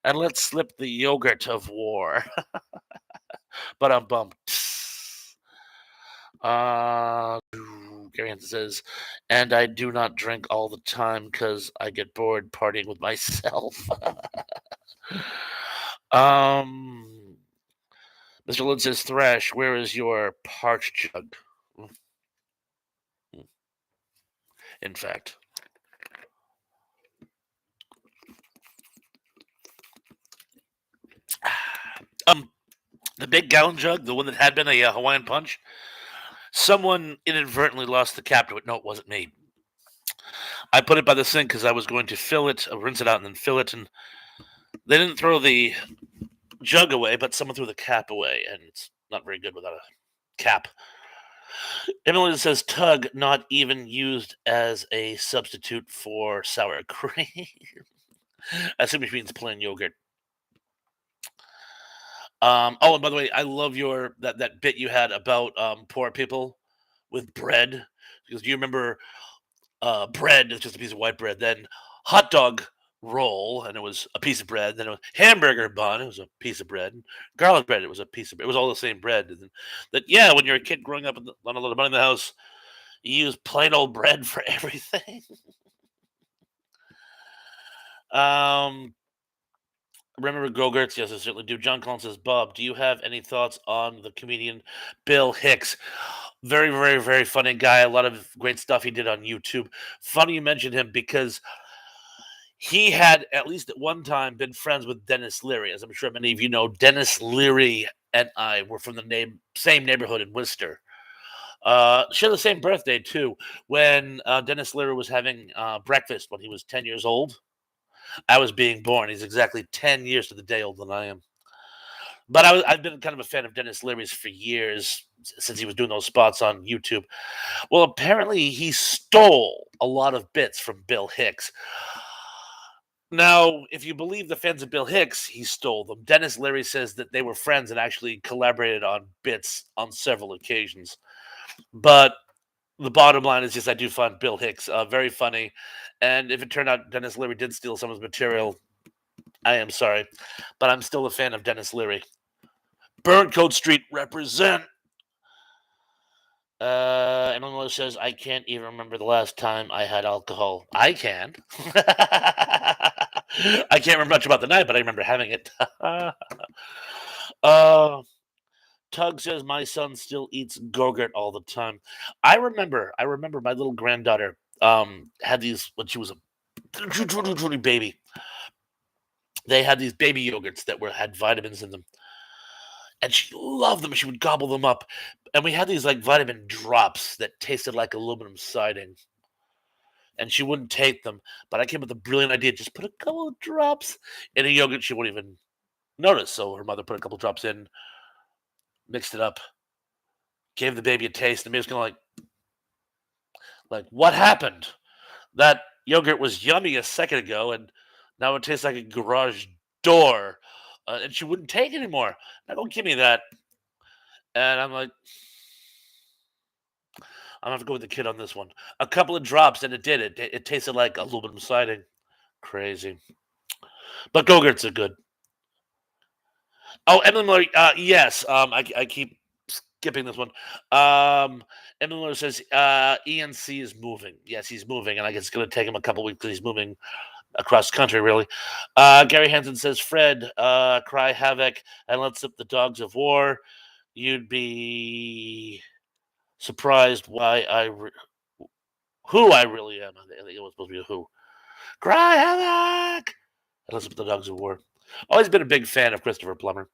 A: And let's slip the yogurt of war. But I'm bummed. Gary Hansen says, and I do not drink all the time because I get bored partying with myself. Mr. Lynn says, Thrash, where is your parched jug? In fact. The big gallon jug, the one that had been a Hawaiian Punch, someone inadvertently lost the cap to it. No, it wasn't me. I put it by the sink because I was going to fill it, rinse it out, and then fill it. And they didn't throw the jug away, but someone threw the cap away, and it's not very good without a cap. Emily says Tug not even used as a substitute for sour cream. I assume she means plain yogurt. Oh, and by the way, I love your that bit you had about poor people with bread. Because do you remember bread is just a piece of white bread, then hot dog roll, and it was a piece of bread, then it was hamburger bun, it was a piece of bread, garlic bread, it was a piece of bread. It was all the same bread. And that yeah, when you're a kid growing up on a lot of money in the house, you use plain old bread for everything. Remember Go-Gurts? Yes, I certainly do. John Collins says, Bob, do you have any thoughts on the comedian Bill Hicks? Very, very, very funny guy. A lot of great stuff he did on YouTube. Funny you mentioned him because he had, at least at one time, been friends with Dennis Leary. As I'm sure many of you know, Dennis Leary and I were from the same neighborhood in Worcester. Share the same birthday, too. When Dennis Leary was having breakfast when he was 10 years old, I was being born. He's exactly 10 years to the day older than I am. But I've been kind of a fan of Dennis Leary's for years, since he was doing those spots on YouTube. Well, apparently he stole a lot of bits from Bill Hicks. Now, if you believe the fans of Bill Hicks, he stole them. Dennis Leary says that they were friends and actually collaborated on bits on several occasions. But the bottom line is just I do find Bill Hicks very funny. And if it turned out Dennis Leary did steal some of his material, I am sorry. But I'm still a fan of Dennis Leary. Burncoat Street represent. Emily says, I can't even remember the last time I had alcohol. I can. I can't remember much about the night, but I remember having it. Uh, Tug says my son still eats Go-Gurt all the time. I remember my little granddaughter, had these when she was a baby. They had these baby yogurts that were had vitamins in them, and she loved them. She would gobble them up, and we had these, like, vitamin drops that tasted like aluminum siding, and she wouldn't take them, but I came up with a brilliant idea, just put a couple of drops in a yogurt she wouldn't even notice, so her mother put a couple drops in, mixed it up, gave the baby a taste, and the baby was kinda like, "What happened? That yogurt was yummy a second ago, and now it tastes like a garage door," and she wouldn't take it anymore. "Now go give me that," and I'm like, I'm gonna have to go with the kid on this one. A couple of drops, and it did it. It tasted like aluminum siding. Crazy, but Go-Gurts are good. Oh, Emily Miller, yes. I keep skipping this one. Um, Emily Miller says ENC is moving. Yes, he's moving, and I guess it's going to take him a couple weeks because he's moving across country, really. Gary Hansen says, Fred, cry havoc and let's up the dogs of war. You'd be surprised who I really am. I think it was supposed to be a who. Cry havoc and let's up the dogs of war. Always been a big fan of Christopher Plummer.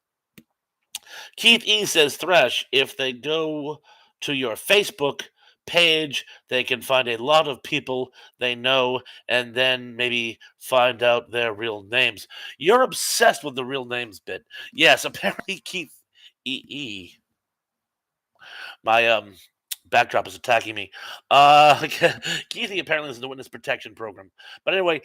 A: Keith E says, Thresh, if they go to your Facebook page, they can find a lot of people they know and then maybe find out their real names. You're obsessed with the real names bit. Yes, apparently Keith E. My backdrop is attacking me. Keithy apparently is in the witness protection program. But anyway,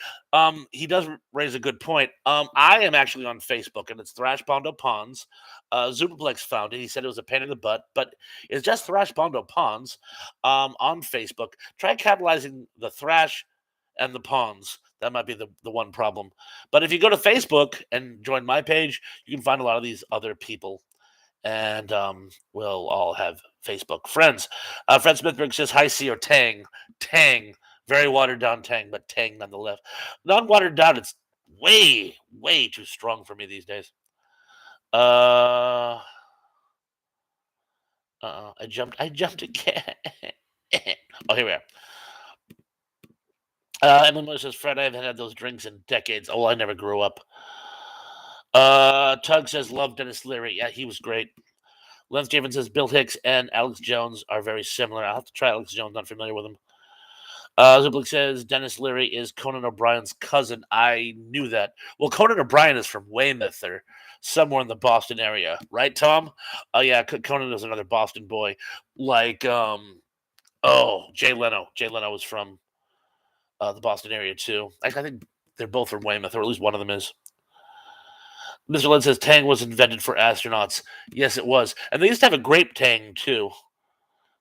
A: he does raise a good point. I am actually on Facebook, and it's Thrash Pondo Pawns. Superplex found it. He said it was a pain in the butt, but it's just Thrash Pondo Pawns on Facebook. Try capitalizing the Thrash and the Pawns. That might be the one problem. But if you go to Facebook and join my page, you can find a lot of these other people and we'll all have Facebook friends. Fred Smithberg says, "Hi, C or Tang, Tang, very watered down Tang, but Tang nonetheless. Not watered down. It's way too strong for me these days." Uh, I jumped again. Oh, here we are. Emily Miller says, "Fred, I haven't had those drinks in decades. Oh, I never grew up." Tug says, "Love Dennis Leary. Yeah, he was great." Lance Javen says Bill Hicks and Alex Jones are very similar. I'll have to try Alex Jones. Not familiar with him. Zublik says Dennis Leary is Conan O'Brien's cousin. I knew that. Well, Conan O'Brien is from Weymouth or somewhere in the Boston area, right, Tom? Oh yeah, Conan is another Boston boy. Like Jay Leno. Jay Leno was from the Boston area too. I think they're both from Weymouth, or at least one of them is. Mr. Lynn says Tang was invented for astronauts. Yes, it was, and they used to have a grape Tang too,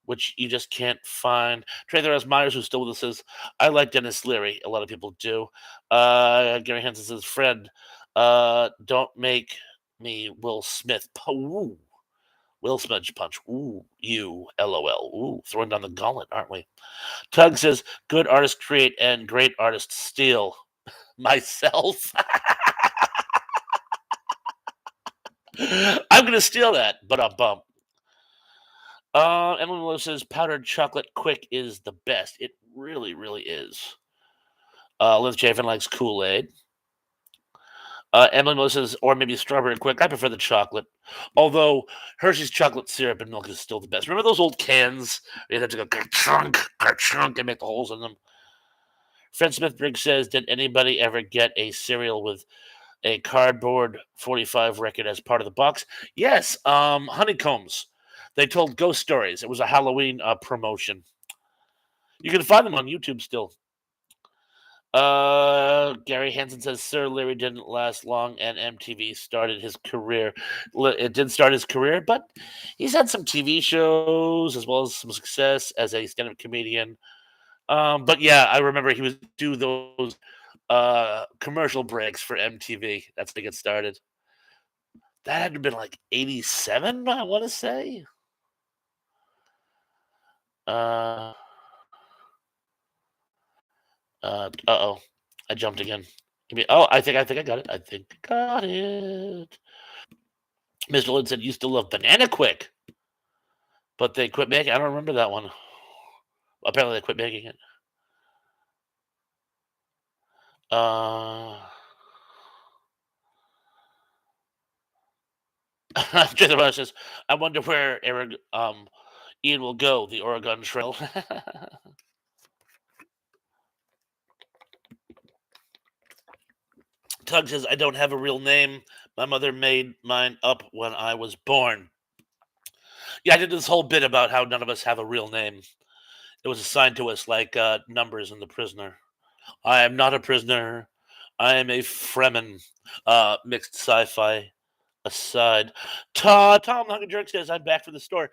A: which you just can't find. Trader S. Myers, who's still with us, says, I like Dennis Leary. A lot of people do. Gary Hansen says, Fred, don't make me Will Smith. Ooh, Will Smudge Punch. Ooh, you, LOL. Ooh, throwing down the gauntlet, aren't we? Tug says, good artists create and great artists steal. Myself. I'm going to steal that, but I'm bummed. Emily Miller says powdered chocolate quick is the best. It really is. Liz Chafin likes Kool Aid. Emily Miller says, or maybe strawberry quick. I prefer the chocolate. Although Hershey's chocolate syrup and milk is still the best. Remember those old cans? You had to go chunk, and make the holes in them. Fred Smith Briggs says, did anybody ever get a cereal with a cardboard 45 record as part of the box? Yes, Honeycombs. They told ghost stories. It was a Halloween promotion. You can find them on YouTube still. Gary Hansen says Sir Leary didn't last long, and MTV started his career. It did start his career, but he's had some TV shows as well as some success as a stand-up comedian. But yeah, I remember he would do those commercial breaks for MTV. That's to get started. That had to have been like 87, I want to say. Uh, oh, I jumped again. Oh, I think I got it. I think I got it. Mr. Lynn said, "You still love Banana Quick," but they quit making. I don't remember that one. Apparently, they quit making it. Uh, Jason Rush says, "I wonder where Ian will go. The Oregon Trail." Tug says, "I don't have a real name. My mother made mine up when I was born." Yeah, I did this whole bit about how none of us have a real name. It was assigned to us like numbers in The Prisoner. I am not a prisoner. I am a Fremen. Mixed sci-fi aside. Tom Hungry Jerk says, "I'm back from the store."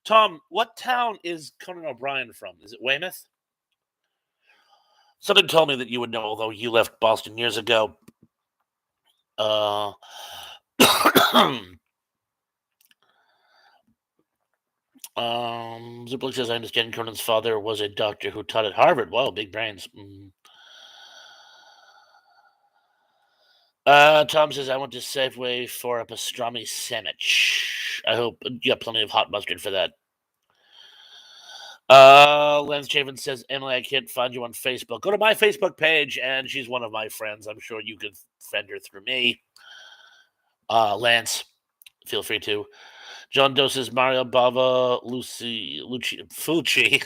A: Tom, what town is Conan O'Brien from? Is it Weymouth? Something told me that you would know, although you left Boston years ago. Uh, Ziplik says, "I understand Conan's father was a doctor who taught at Harvard." Wow, big brains. Tom says, "I went to Safeway for a pastrami sandwich. I hope you got plenty of hot mustard for that." Lance Chavin says, "Emily, I can't find you on Facebook. Go to my Facebook page, and she's one of my friends. I'm sure you could friend her through me." Lance, feel free to. John Doe says, "Mario Bava, Luci Fucci,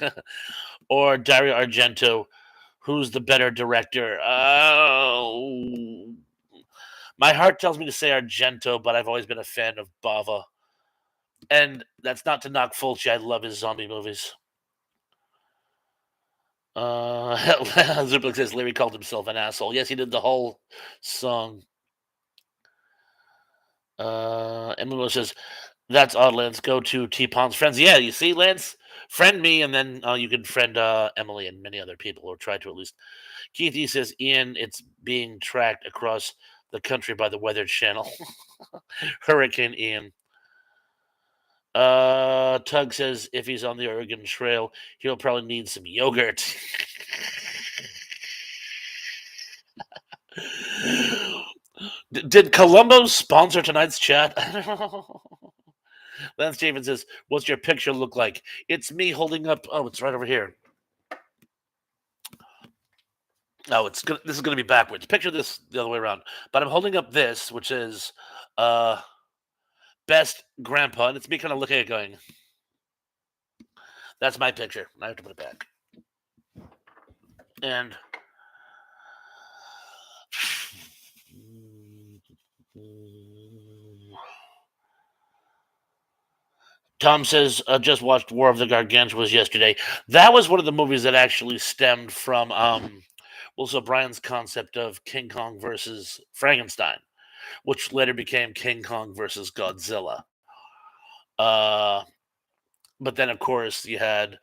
A: or Dario Argento. Who's the better director?" My heart tells me to say Argento, but I've always been a fan of Bava. And that's not to knock Fulci. I love his zombie movies. Zuplik says Larry called himself an asshole. Yes, he did the whole song. Emily says, "That's odd, Lance. Go to T Pond's friends." Yeah, you see, Lance, friend me, and then you can friend Emily and many other people, or try to at least. Keith E says, "Ian, it's being tracked across the country by the Weather Channel." Hurricane Ian. Tug says, "If he's on the Oregon Trail, he'll probably need some yogurt." Did Columbo sponsor tonight's chat? Lance David says, "What's your picture look like?" It's me holding up. Oh, it's right over here. No, it's good. This is going to be backwards. Picture this the other way around. But I'm holding up this, which is uh best grandpa, and it's me kind of looking at it going, "That's my picture." I have to put it back. And Tom says, "Just watched War of the Gargantuas yesterday." That was one of the movies that actually stemmed from Will O'Brien's concept of King Kong versus Frankenstein, which later became King Kong versus Godzilla. Uh, but then, of course, you had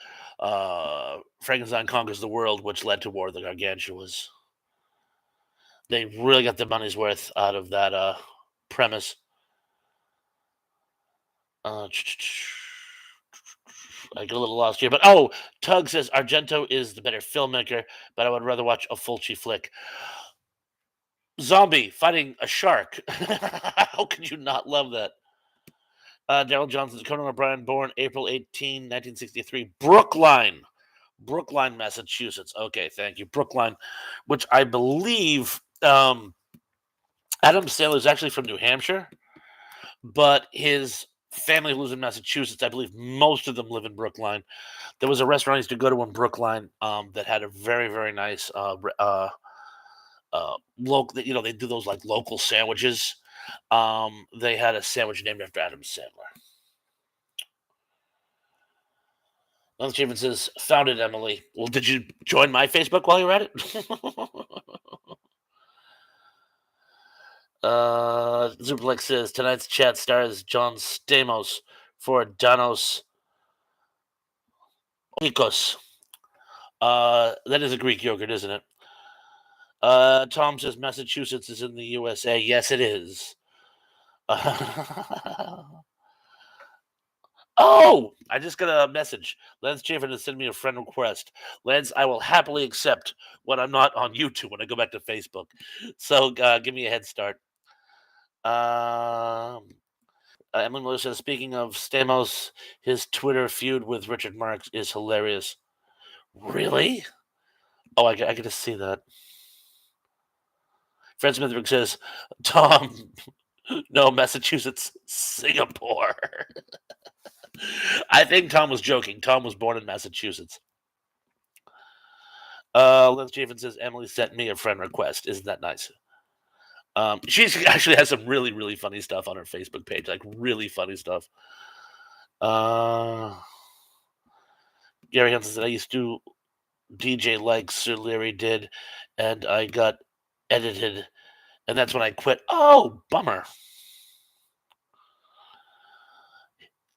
A: Frankenstein Conquers the World, which led to War of the Gargantuas. They really got their money's worth out of that premise. Uh, I get a little lost here, but Tug says Argento is the better filmmaker, but I would rather watch a Fulci flick. Zombie fighting a shark. How could you not love that? Daryl Johnson, Conan O'Brien, born April 18, 1963, Brookline, Massachusetts. Okay, thank you, Brookline, which I believe Adam Sandler is actually from New Hampshire, but his family lives in Massachusetts. I believe most of them live in Brookline. There was a restaurant I used to go to in Brookline that had a very, very nice local. You know, they do those like local sandwiches. They had a sandwich named after Adam Sandler. Lance Chapin says, "Found it, Emily." Well, did you join my Facebook while you were at it? Zuplex says tonight's chat stars John Stamos for Danos Nikos. That is a Greek yogurt, isn't it? Tom says Massachusetts is in the USA. Yes, it is. Oh, I just got a message. Lance Chafin has sent me a friend request. Lance, I will happily accept when I'm not on YouTube when I go back to Facebook. So give me a head start. Um, Emily Miller says, speaking of Stamos, his Twitter feud with Richard Marx is hilarious. Really? Oh, I get to see that. Fred Smithwick says, Tom, no, Massachusetts, Singapore. I think Tom was joking. Tom was born in Massachusetts. Lance Chafin says, Emily sent me a friend request. Isn't that nice? She actually has some really, really funny stuff on her Facebook page, like really funny stuff. Gary Hansen said, I used to DJ like Sir Larry did, and I got edited, and that's when I quit. Oh, bummer.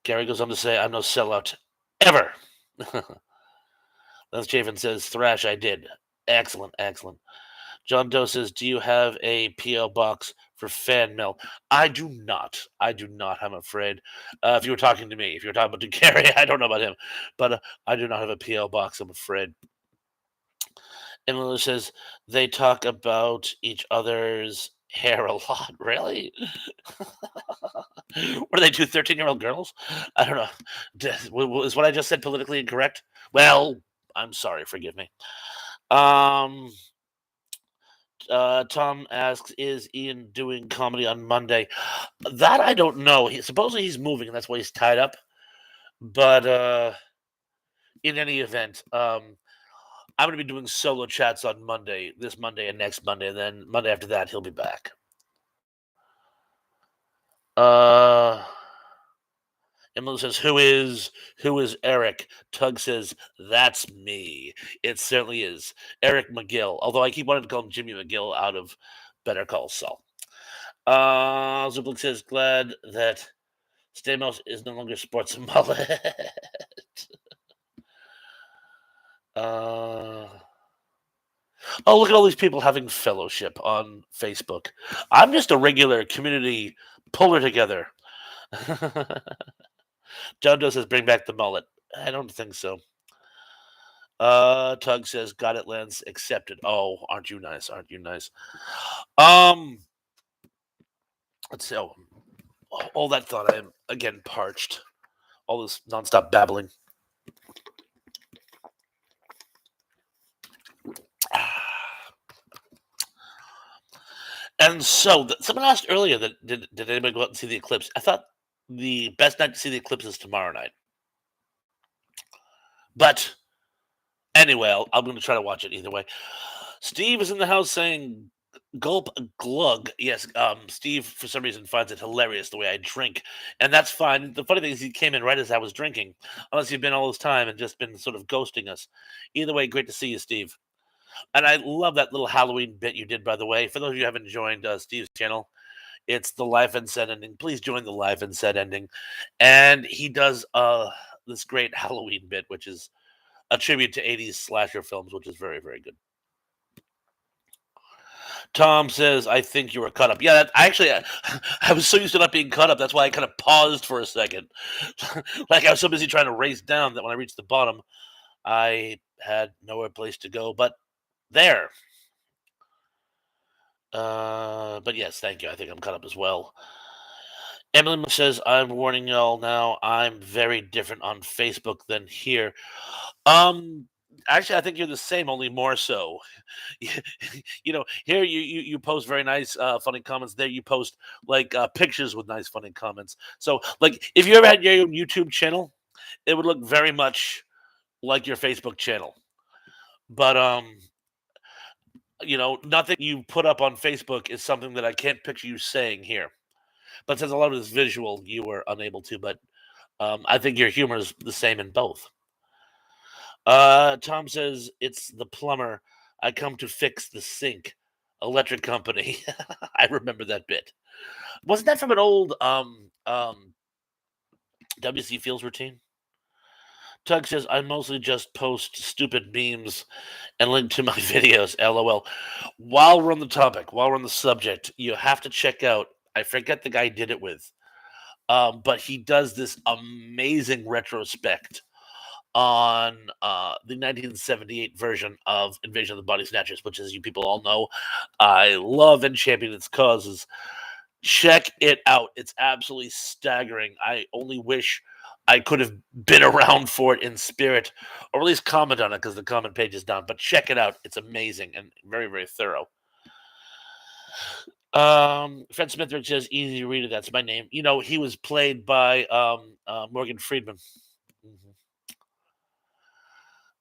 A: Gary goes on to say, I'm no sellout ever. Lance Chafin says, Thrash, I did. Excellent, excellent. John Doe says, do you have a P.O. box for fan mail? I do not. I do not, I'm afraid. If you were talking to me, if you were talking about Gary, I don't know about him, but I do not have a P.O. box, I'm afraid. Emily says, they talk about each other's hair a lot. Really? What are they, 2 13-year-old girls? I don't know. Is what I just said politically incorrect? Well, I'm sorry. Forgive me. Tom asks, is Ian doing comedy on Monday? That I don't know. Supposedly he's moving, and that's why he's tied up. But in any event, I'm going to be doing solo chats on Monday, this Monday and next Monday, and then Monday after that, he'll be back. Emily says, who is Eric? Tug says, that's me. It certainly is. Eric McGill. Although I keep wanting to call him Jimmy McGill out of Better Call Saul. Zublik says, glad that Stamos is no longer sports a mullet. Oh, look at all these people having fellowship on Facebook. I'm just a regular community puller together. John Doe says, bring back the mullet. I don't think so. Tug says, got it, Lance. Accepted. Oh, aren't you nice? Aren't you nice? Let's see. Oh, all that thought. I am again parched. All this nonstop babbling. And so, someone asked earlier that did anybody go out and see the eclipse? I thought the best night to see the eclipse is tomorrow night. But anyway, I'm going to try to watch it either way. Steve is in the house saying, gulp glug. Yes, Steve, for some reason, finds it hilarious the way I drink. And that's fine. The funny thing is he came in right as I was drinking, unless you've been all this time and just been sort of ghosting us. Either way, great to see you, Steve. And I love that little Halloween bit you did, by the way. For those of you who haven't joined Steve's channel, it's the live and set ending. Please join the live and set ending. And he does this great Halloween bit, which is a tribute to 80s slasher films, which is very, very good. Tom says, I think you were cut up. Yeah, I was so used to not being cut up. That's why I kind of paused for a second. Like I was so busy trying to race down that when I reached the bottom, I had nowhere place to go but there. But yes, thank you. I think I'm cut up as well. Emily says, I'm warning y'all now, I'm very different on Facebook than here. Actually, I think you're the same, only more so. Here you post very nice, funny comments. There you post like pictures with nice, funny comments. So, like, if you ever had your own YouTube channel, it would look very much like your Facebook channel. But nothing you put up on Facebook is something that I can't picture you saying here. But since a lot of this visual, you were unable to. But I think your humor is the same in both. Tom says, it's the plumber. I come to fix the sink. Electric company. I remember that bit. Wasn't that from an old WC Fields routine? Tug says, I mostly just post stupid memes and link to my videos. LOL. While we're on the topic, while we're on the subject, you have to check out, I forget the guy did it with, but he does this amazing retrospect on the 1978 version of Invasion of the Body Snatchers, which, as you people all know, I love and champion its causes. Check it out. It's absolutely staggering. I only wish I could have been around for it in spirit, or at least comment on it because the comment page is down. But check it out. It's amazing and very, very thorough. Fred Smithridge says, "Easy reader. That's my name." He was played by Morgan Freeman. Mhm.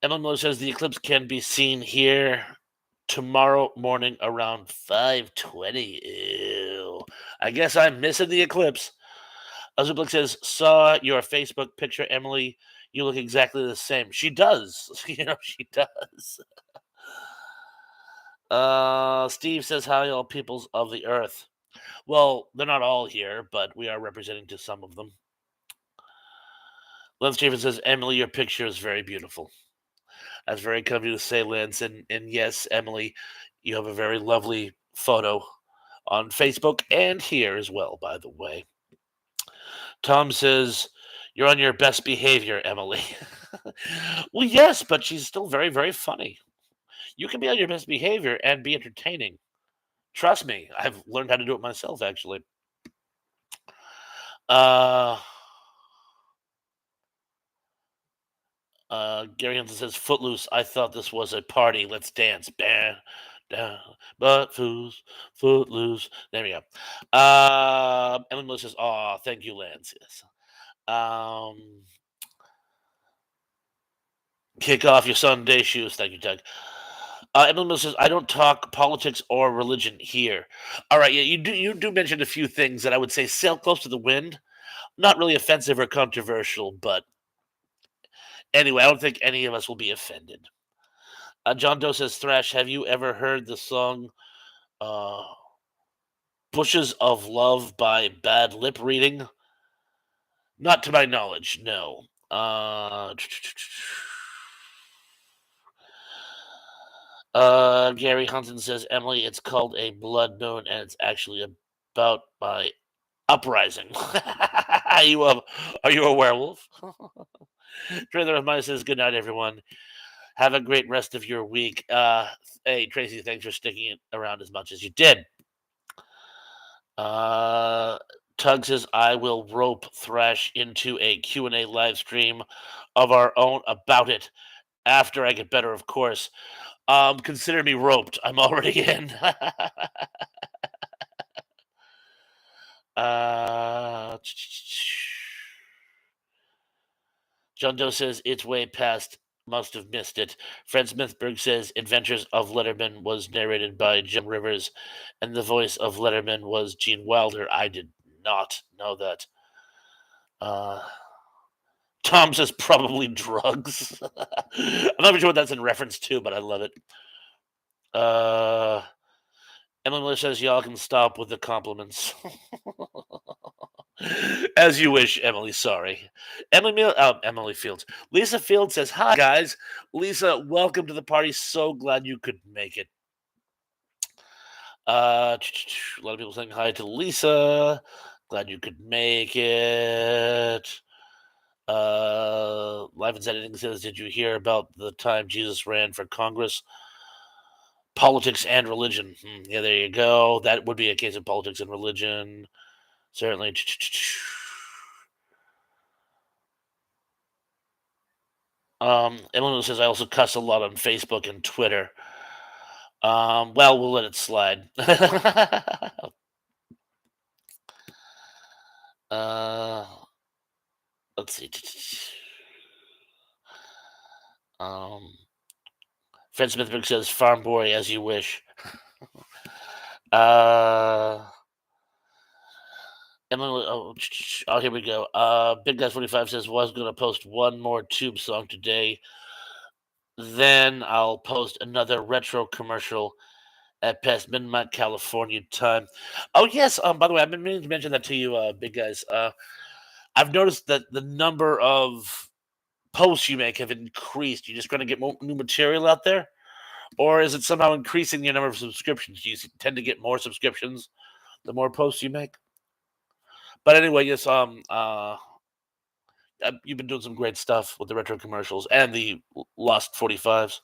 A: Emma Miller says the eclipse can be seen here tomorrow morning around 5:20. Ew. I guess I'm missing the eclipse. Azublik says, "Saw your Facebook picture, Emily. You look exactly the same." She does. She does. Steve says, "Hi, all peoples of the earth." Well, they're not all here, but we are representing to some of them. Lance Stephen says, "Emily, your picture is very beautiful." That's very kind of you to say, Lance. And yes, Emily, you have a very lovely photo on Facebook and here as well, by the way. Tom says, "You're on your best behavior, Emily." Well, yes, but she's still very, very funny. You can be on your best behavior and be entertaining. Trust me, I've learned how to do it myself, actually. Uh, Gary Hansen says, "Footloose. I thought this was a party. Let's dance. Bam, down, but footloose." There we go. Ellen Miller says, "Oh, thank you, Lance." Yes. Um, Kick off your Sunday shoes. Thank you, Doug. Emily Miller says, "I don't talk politics or religion here." All right, yeah, you do mention a few things that I would say sail close to the wind. Not really offensive or controversial, but anyway, I don't think any of us will be offended. John Doe says, "Thrash, have you ever heard the song uh, Bushes of Love by Bad Lip Reading?" Not to my knowledge, no. Gary Hunton says, "Emily, it's called a blood moon, and it's actually about my uprising." Are you a werewolf? Trailer of Mine says, "Good night, everyone. Have a great rest of your week." Hey, Tracy, thanks for sticking it around as much as you did. Uh, Tug says, "I will rope Thrash into a Q&A live stream of our own about it after I get better, of course." Consider me roped. I'm already in. uh, John Doe says, "It's way past. Must have missed it." Fred Smithberg says, "Adventures of Letterman was narrated by Jim Rivers, and the voice of Letterman was Gene Wilder." I did not know that. Uh, Tom says, "Probably drugs." I'm not even sure what that's in reference to, but I love it. Uh, Emily says, "Y'all can stop with the compliments." As you wish, Emily. Sorry. Emily Fields. Lisa Fields says, "Hi, guys. Lisa, welcome to the party. So glad you could make it." A lot of people saying hi to Lisa. Glad you could make it. Live and Editing says, "Did you hear about the time Jesus ran for Congress? Politics and religion." Yeah, there you go. That would be a case of politics and religion. Certainly. Emily says, "I also cuss a lot on Facebook and Twitter." Well, we'll let it slide. uh, let's see. Um, Fred Smithberg says, "Farm boy, as you wish." Uh, Emily, oh, here we go. Big Guy 45 says, "Was going to post one more Tube song today. Then I'll post another retro commercial at past midnight California time." Oh yes. By the way, I've been meaning to mention that to you, big guys. I've noticed that the number of posts you make have increased. You just trying to get more new material out there, or is it somehow increasing your number of subscriptions? Do you tend to get more subscriptions the more posts you make? But anyway, yes. You've been doing some great stuff with the retro commercials and the Lost 45s.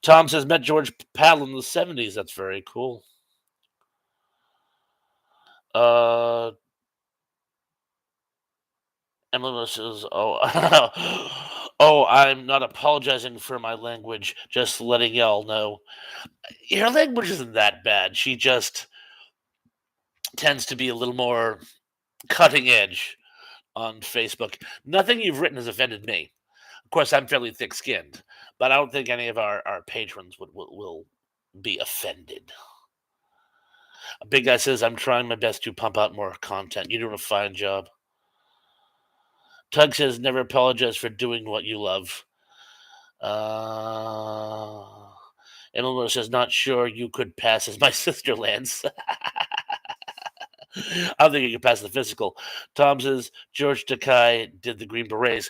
A: Tom says, "Met George Pal in the 70s. That's very cool." Uh, Emily says, "Oh, oh, I'm not apologizing for my language. Just letting y'all know her language isn't that bad. She just tends to be a little more cutting edge on Facebook. Nothing you've written has offended me. Of course, I'm fairly thick-skinned, but I don't think any of our patrons will be offended." A big guy says, "I'm trying my best to pump out more content. You're doing a fine job." Tug says, "Never apologize for doing what you love." Uh, Eleanor says, "Not sure you could pass as my sister, Lance." I don't think you can pass the physical. Tom says, "George Takei did the Green Berets.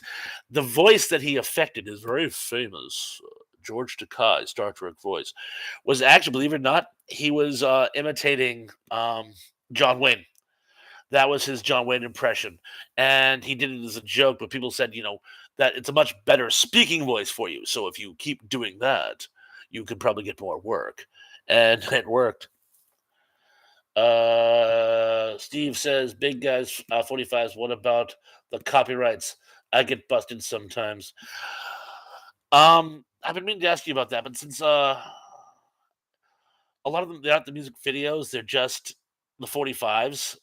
A: The voice that he affected is very famous. George Takei, Star Trek voice, was actually, believe it or not, he was imitating John Wayne. That was his John Wayne impression, and he did it as a joke. But people said, that it's a much better speaking voice for you. So if you keep doing that, you could probably get more work, and it worked." Steve says, "Big guys, 45s. What about the copyrights? I get busted sometimes." I've been meaning to ask you about that, but since a lot of them they're not the music videos, they're just the 45s.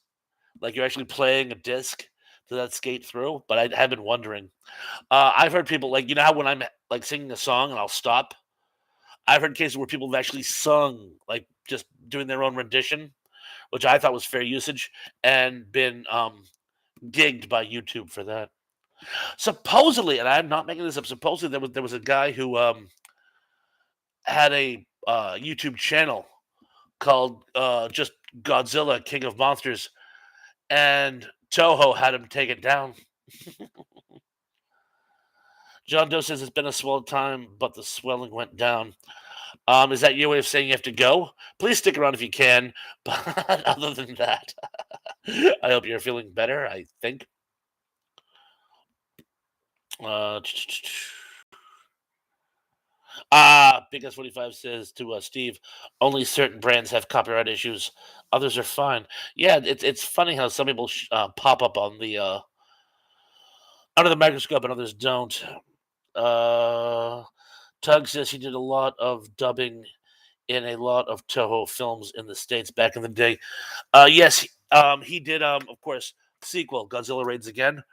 A: Like you're actually playing a disc to that skate through. But I have been wondering. I've heard people like how when I'm like singing a song and I'll stop. I've heard cases where people have actually sung like just doing their own rendition, which I thought was fair usage, and been gigged by YouTube for that. Supposedly, and I'm not making this up. Supposedly, there was a guy who had a YouTube channel called just Godzilla King of Monsters, and Toho had him take it down. John Doe says it's been a swell time, but the swelling went down. Is that your way of saying you have to go? Please stick around if you can. But other than that, I hope you're feeling better. I think. Uh, Big S45 says to Steve, "Only certain brands have copyright issues. Others are fine." Yeah, it's funny how some people pop up on the under the microscope and others don't. Uh, Tug says he did a lot of dubbing in a lot of Toho films in the States back in the day. Yes, he did, of course, sequel, Godzilla Raids Again.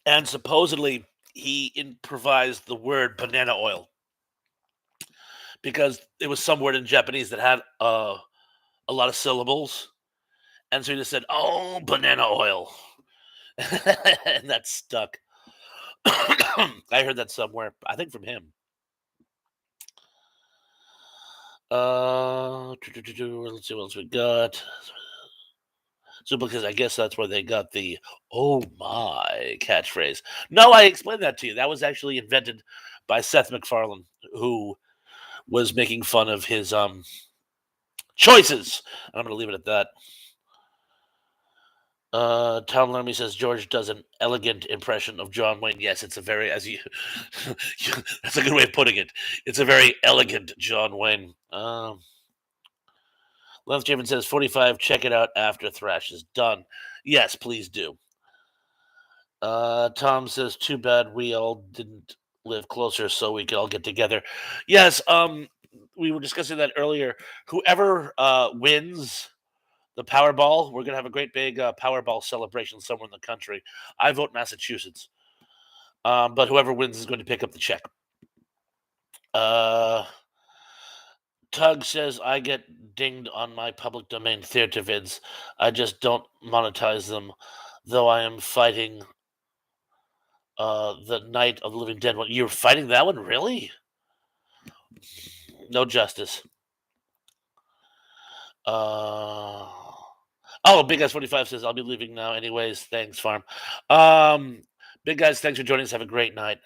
A: And supposedly he improvised the word banana oil because it was some word in Japanese that had a lot of syllables. And so he just said, "Oh, banana oil." And that stuck. I heard that somewhere, I think from him. Let's see what else we got. So because I guess that's where they got the "oh my" catchphrase. No, I explained that to you. That was actually invented by Seth MacFarlane, who was making fun of his choices. I'm gonna leave it at that. Town Lemmy says George does an elegant impression of John Wayne. Yes, it's a very as you that's a good way of putting it. It's a very elegant John Wayne. Lance Jamin says 45. Check it out after Thrash is done. Yes, please do. Tom says, "Too bad we all didn't live closer so we could all get together." Yes, we were discussing that earlier. Whoever wins the Powerball, we're gonna have a great big Powerball celebration somewhere in the country. I vote Massachusetts, but whoever wins is going to pick up the check. Uh, Tug says, "I get dinged on my public domain theater vids. I just don't monetize them, though I am fighting the Night of the Living Dead one." You're fighting that one, really? No justice. Uh, oh, Big Guys 45 says, "I'll be leaving now anyways. Thanks, Farm." Um, Big Guys, thanks for joining us. Have a great night.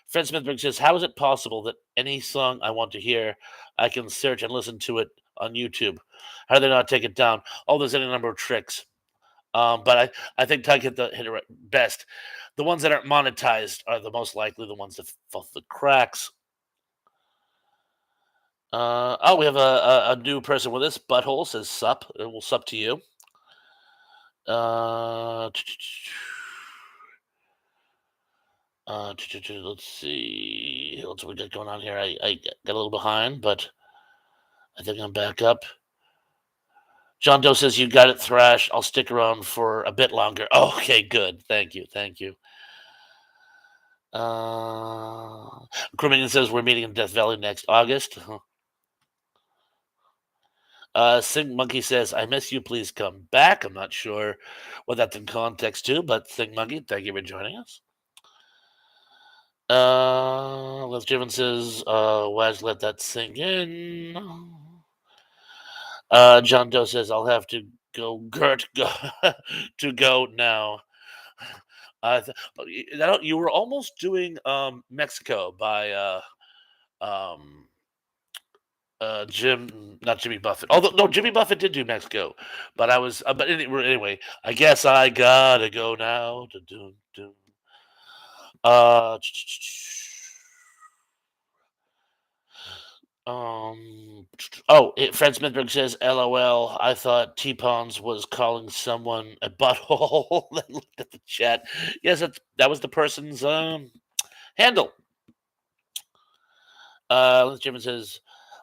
A: Fred Smithberg says, "How is it possible that any song I want to hear, I can search and listen to it on YouTube? How do they not take it down?" Oh, there's any number of tricks. But I think Tug hit it right best. The ones that aren't monetized are the most likely the ones that fall the cracks. Oh, we have a new person with us. Butthole says sup. We'll sup to you. Uh, let's see. What's we got going on here? I got a little behind, but I think I'm back up. John Doe says you got it thrashed. I'll stick around for a bit longer. Okay, good. Thank you. Thank you. Criminal says we're meeting in Death Valley next August. Sing Monkey says, I miss you. Please come back. I'm not sure what that's in context to, but Sing Monkey, thank you for joining us. Les Jiven says, Waz, let that sink in. John Doe says, I'll have to go, Gert, go to go now. You were almost doing Mexico by um, not Jimmy Buffett. Although no, Jimmy Buffett did do Mexico, but I was. But anyway, I guess I gotta go now. Do. Uh, Fred Smithberg says, "LOL." I thought T-Pons was calling someone a butthole. Then looked at the chat. Yes, that was the person's handle. Lance Jim says,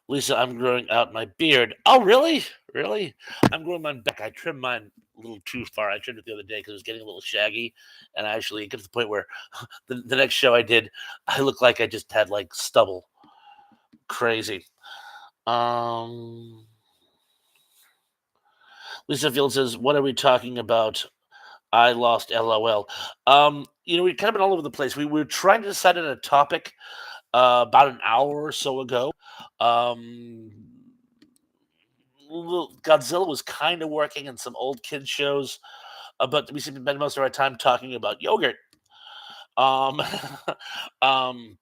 A: Lisa, I'm growing out my beard. Oh, really? Really? I'm growing mine back. I trimmed mine a little too far. I trimmed it the other day because it was getting a little shaggy. And I actually get to the point where the next show I did, I looked like I just had like stubble. Crazy. Lisa Field says, what are we talking about? I lost LOL. We've kind of been all over the place. We were trying to decide on a topic about an hour or so ago. Um, Godzilla was kind of working in some old kids shows, but we seem to spend most of our time talking about yogurt. Um, um,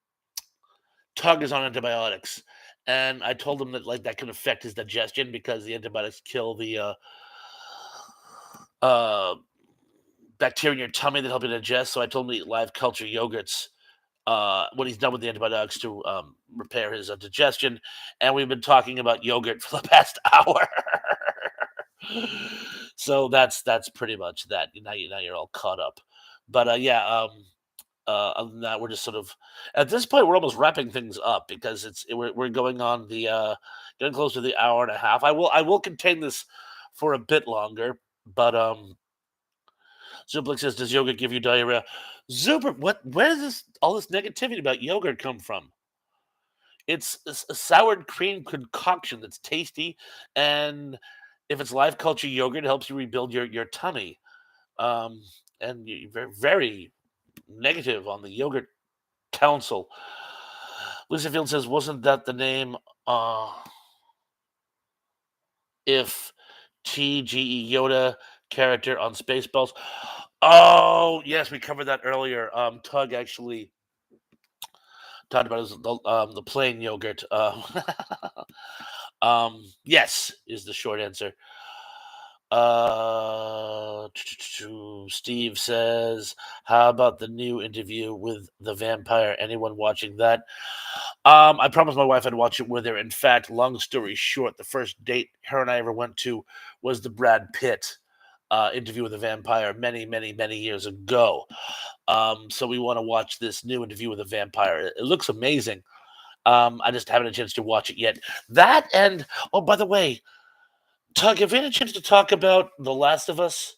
A: Tug is on antibiotics, and I told him that like that can affect his digestion because the antibiotics kill the uh, bacteria in your tummy that help you digest. So I told him to eat live culture yogurts when he's done with the antibiotics to repair his digestion. And we've been talking about yogurt for the past hour. So that's pretty much that. Now you're all caught up. But yeah, other than that, we're just sort of at this point we're almost wrapping things up because we're going on the getting close to the hour and a half. I will contain this for a bit longer, but Zuplik says, "Does yogurt give you diarrhea?" Zuper, what? Where does all this negativity about yogurt come from? It's a soured cream concoction that's tasty, and if it's live culture yogurt, it helps you rebuild your tummy. Um, and very very negative on the yogurt council. Lisa Field says, "Wasn't that the name? If TGE Yoda character on Spaceballs?" Oh yes, we covered that earlier. Tug actually talked about the plain yogurt. Yes is the short answer. Steve says, "How about the new interview with the vampire? Anyone watching that?" I promised my wife I'd watch it with her. In fact, long story short, the first date her and I ever went to was the Brad Pitt interview with the vampire many, many, many years ago. So we want to watch this new interview with a vampire. It looks amazing. I just haven't had a chance to watch it yet. That and oh, by the way, Tug, have you had a chance to talk about The Last of Us?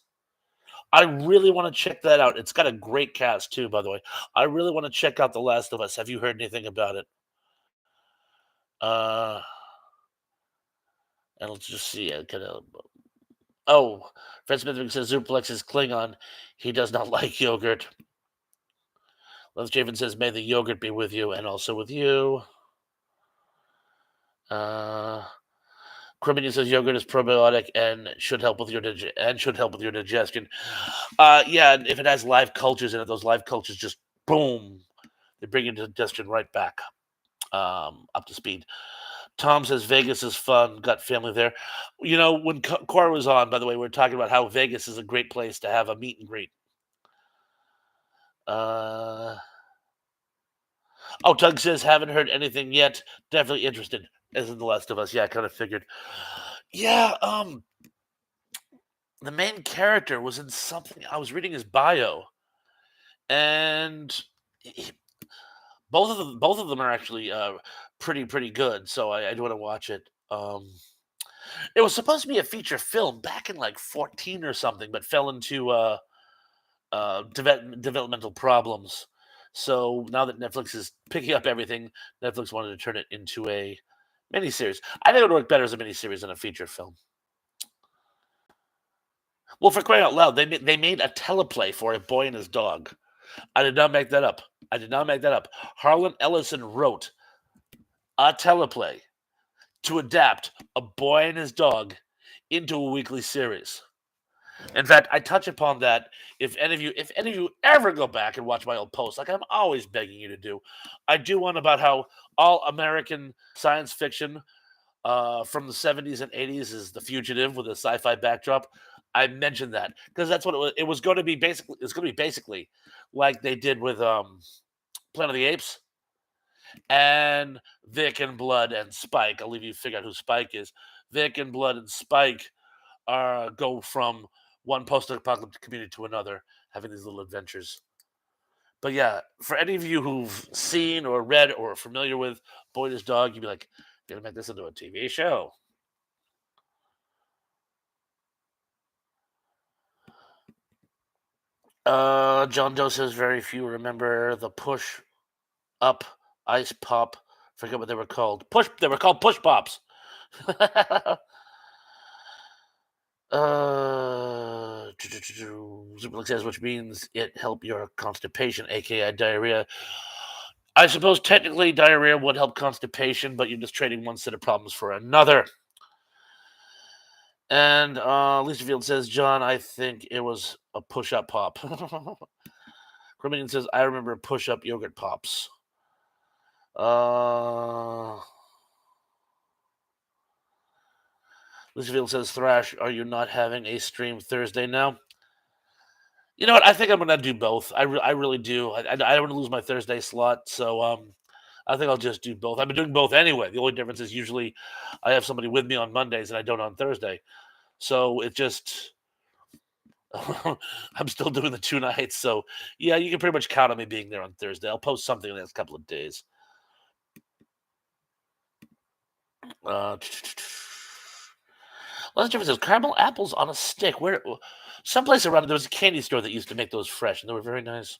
A: I really want to check that out. It's got a great cast too, by the way. I really want to check out The Last of Us. Have you heard anything about it? Uh, and let's just see. Oh, Fred Smith says Zuplex is Klingon. He does not like yogurt. Lance Javen says, "May the yogurt be with you and also with you." Criminian says yogurt is probiotic and should help with your digestion. Yeah, and if it has live cultures in it, those live cultures just boom, they bring your digestion right back up to speed. Tom says Vegas is fun. Got family there. When Cora was on, by the way, we were talking about how Vegas is a great place to have a meet and greet. Uh, Oh, Tug says, haven't heard anything yet. Definitely interested. As in The Last of Us. Yeah, I kind of figured. Yeah, the main character was in something. I was reading his bio, and he- both of them are actually pretty good. So I do want to watch it. It was supposed to be a feature film back in like 14 or something, but fell into developmental problems. So now that Netflix is picking up everything, Netflix wanted to turn it into a miniseries. I think it would work better as a miniseries than a feature film. Well, for crying out loud, they made a teleplay for A Boy and His Dog. I did not make that up. I did not make that up. Harlan Ellison wrote a teleplay to adapt A Boy and His Dog into a weekly series. In fact, I touch upon that if any of you ever go back and watch my old posts, like I'm always begging you to do, I do one about how all American science fiction from the 70s and 80s is The Fugitive with a sci-fi backdrop. I mentioned that because that's what it was. It was going to be basically. It's going to be basically like they did with Planet of the Apes and Vic and Blood and Spike. I'll leave you to figure out who Spike is. Vic and Blood and Spike go from one post-apocalyptic community to another, having these little adventures. But yeah, for any of you who've seen or read or are familiar with Boy and His Dog, you'd be like, "Gonna make this into a TV show." John Doe says very few remember the push up ice pop. Forget what they were called. Push. They were called push pops. Zublik says, which means it help your constipation, aka diarrhea. I suppose technically diarrhea would help constipation, but you're just trading one set of problems for another. And Lisa Field says, John, I think it was a push-up pop. Crimminian says, I remember push-up yogurt pops. Lisa Field says, Thrash, are you not having a stream Thursday now? You know what? I think I'm gonna do both. I really do. I don't want to lose my Thursday slot, so I think I'll just do both. I've been doing both anyway. The only difference is usually I have somebody with me on Mondays and I don't on Thursday. So it just I'm still doing the 2 nights. So yeah, you can pretty much count on me being there on Thursday. I'll post something in the next couple of days. Uh, Les Jeffers says caramel apples on a stick. Where someplace around there was a candy store that used to make those fresh, and they were very nice.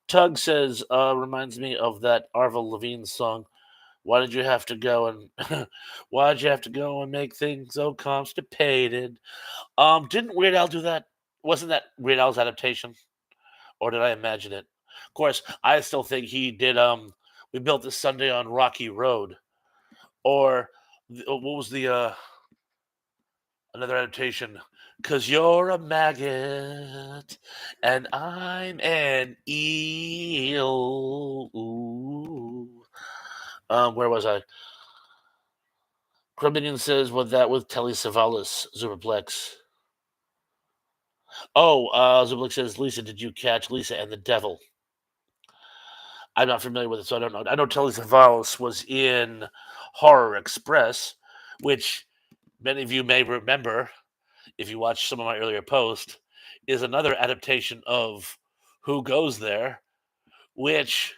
A: Tug says, reminds me of that Arvel Levine song. Why did you have to go and why did you have to go and make things so constipated? Didn't Weird Al do that? Wasn't that Weird Al's adaptation? Or did I imagine it? Of course, I still think he did We Built This Sunday on Rocky Road. Or what was the another adaptation? Cause you're a maggot and I'm an eel. Ooh. Where was I? Crumbinian says, "Was that with Telly Savalas, Superplex?" Oh, Zublik says, "Lisa, did you catch Lisa and the Devil?" I'm not familiar with it, so I don't know. I know Telly Savalas was in Horror Express, which many of you may remember if you watch some of my earlier posts, is another adaptation of Who Goes There, which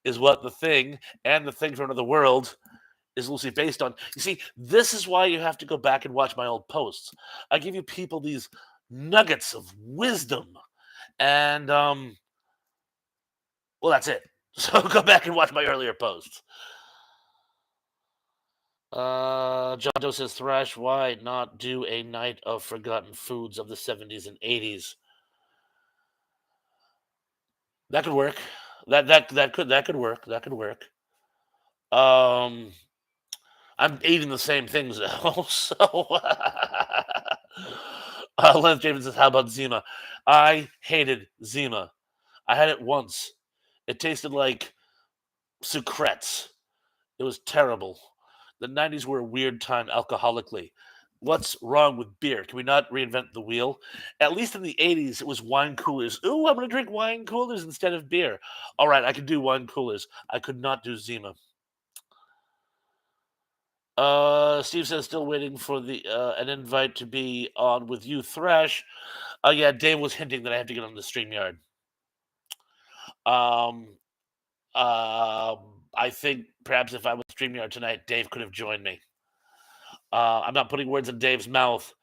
A: is what The Thing and The Thing from Another World is loosely based on. You see, this is why you have to go back and watch my old posts. I give you people these nuggets of wisdom, and well, that's it. So go back and watch my earlier posts. John Doe says, Thrash, why not do a night of forgotten foods of the 70s and 80s? That could work. That could work. That could work. Um, I'm eating the same things though, so. Lance James says, "How about Zima?" I hated Zima. I had it once. It tasted like sucrets. It was terrible. The '90s were a weird time alcoholically. What's wrong with beer? Can we not reinvent the wheel? At least in the 80s, it was wine coolers. Ooh, I'm going to drink wine coolers instead of beer. All right, I can do wine coolers. I could not do Zima. Steve says still waiting for the an invite to be on with you, Thresh. Oh yeah, Dave was hinting that I have to get on the StreamYard. Um, um, I think perhaps if I was StreamYard tonight, Dave could have joined me. I'm not putting words in Dave's mouth,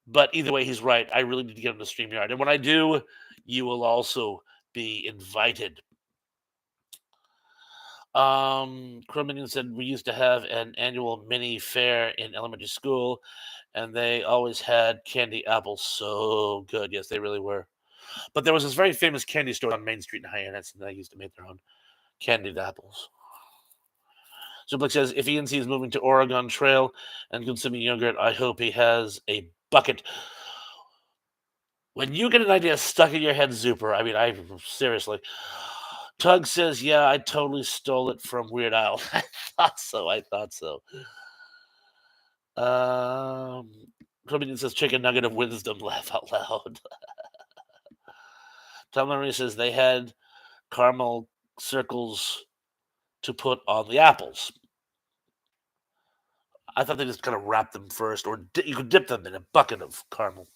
A: but either way, he's right. I really need to get on the StreamYard, and when I do, you will also be invited. Cruminian said we used to have an annual mini fair in elementary school, and they always had candy apples. So good. Yes, they really were. But there was this very famous candy store on Main Street in Hyannis, and they used to make their own candied apples. Suplex says if ENC is moving to Oregon Trail and consuming yogurt, I hope he has a bucket. When you get an idea stuck in your head, Zuper, I mean, I seriously. Tug says, yeah, I totally stole it from Weird Al. I thought so. I thought so. Comedian says, chicken nugget of wisdom. Laugh out loud. Tom Marie says they had caramel circles to put on the apples. I thought they just kind of wrapped them first, or you could dip them in a bucket of caramel.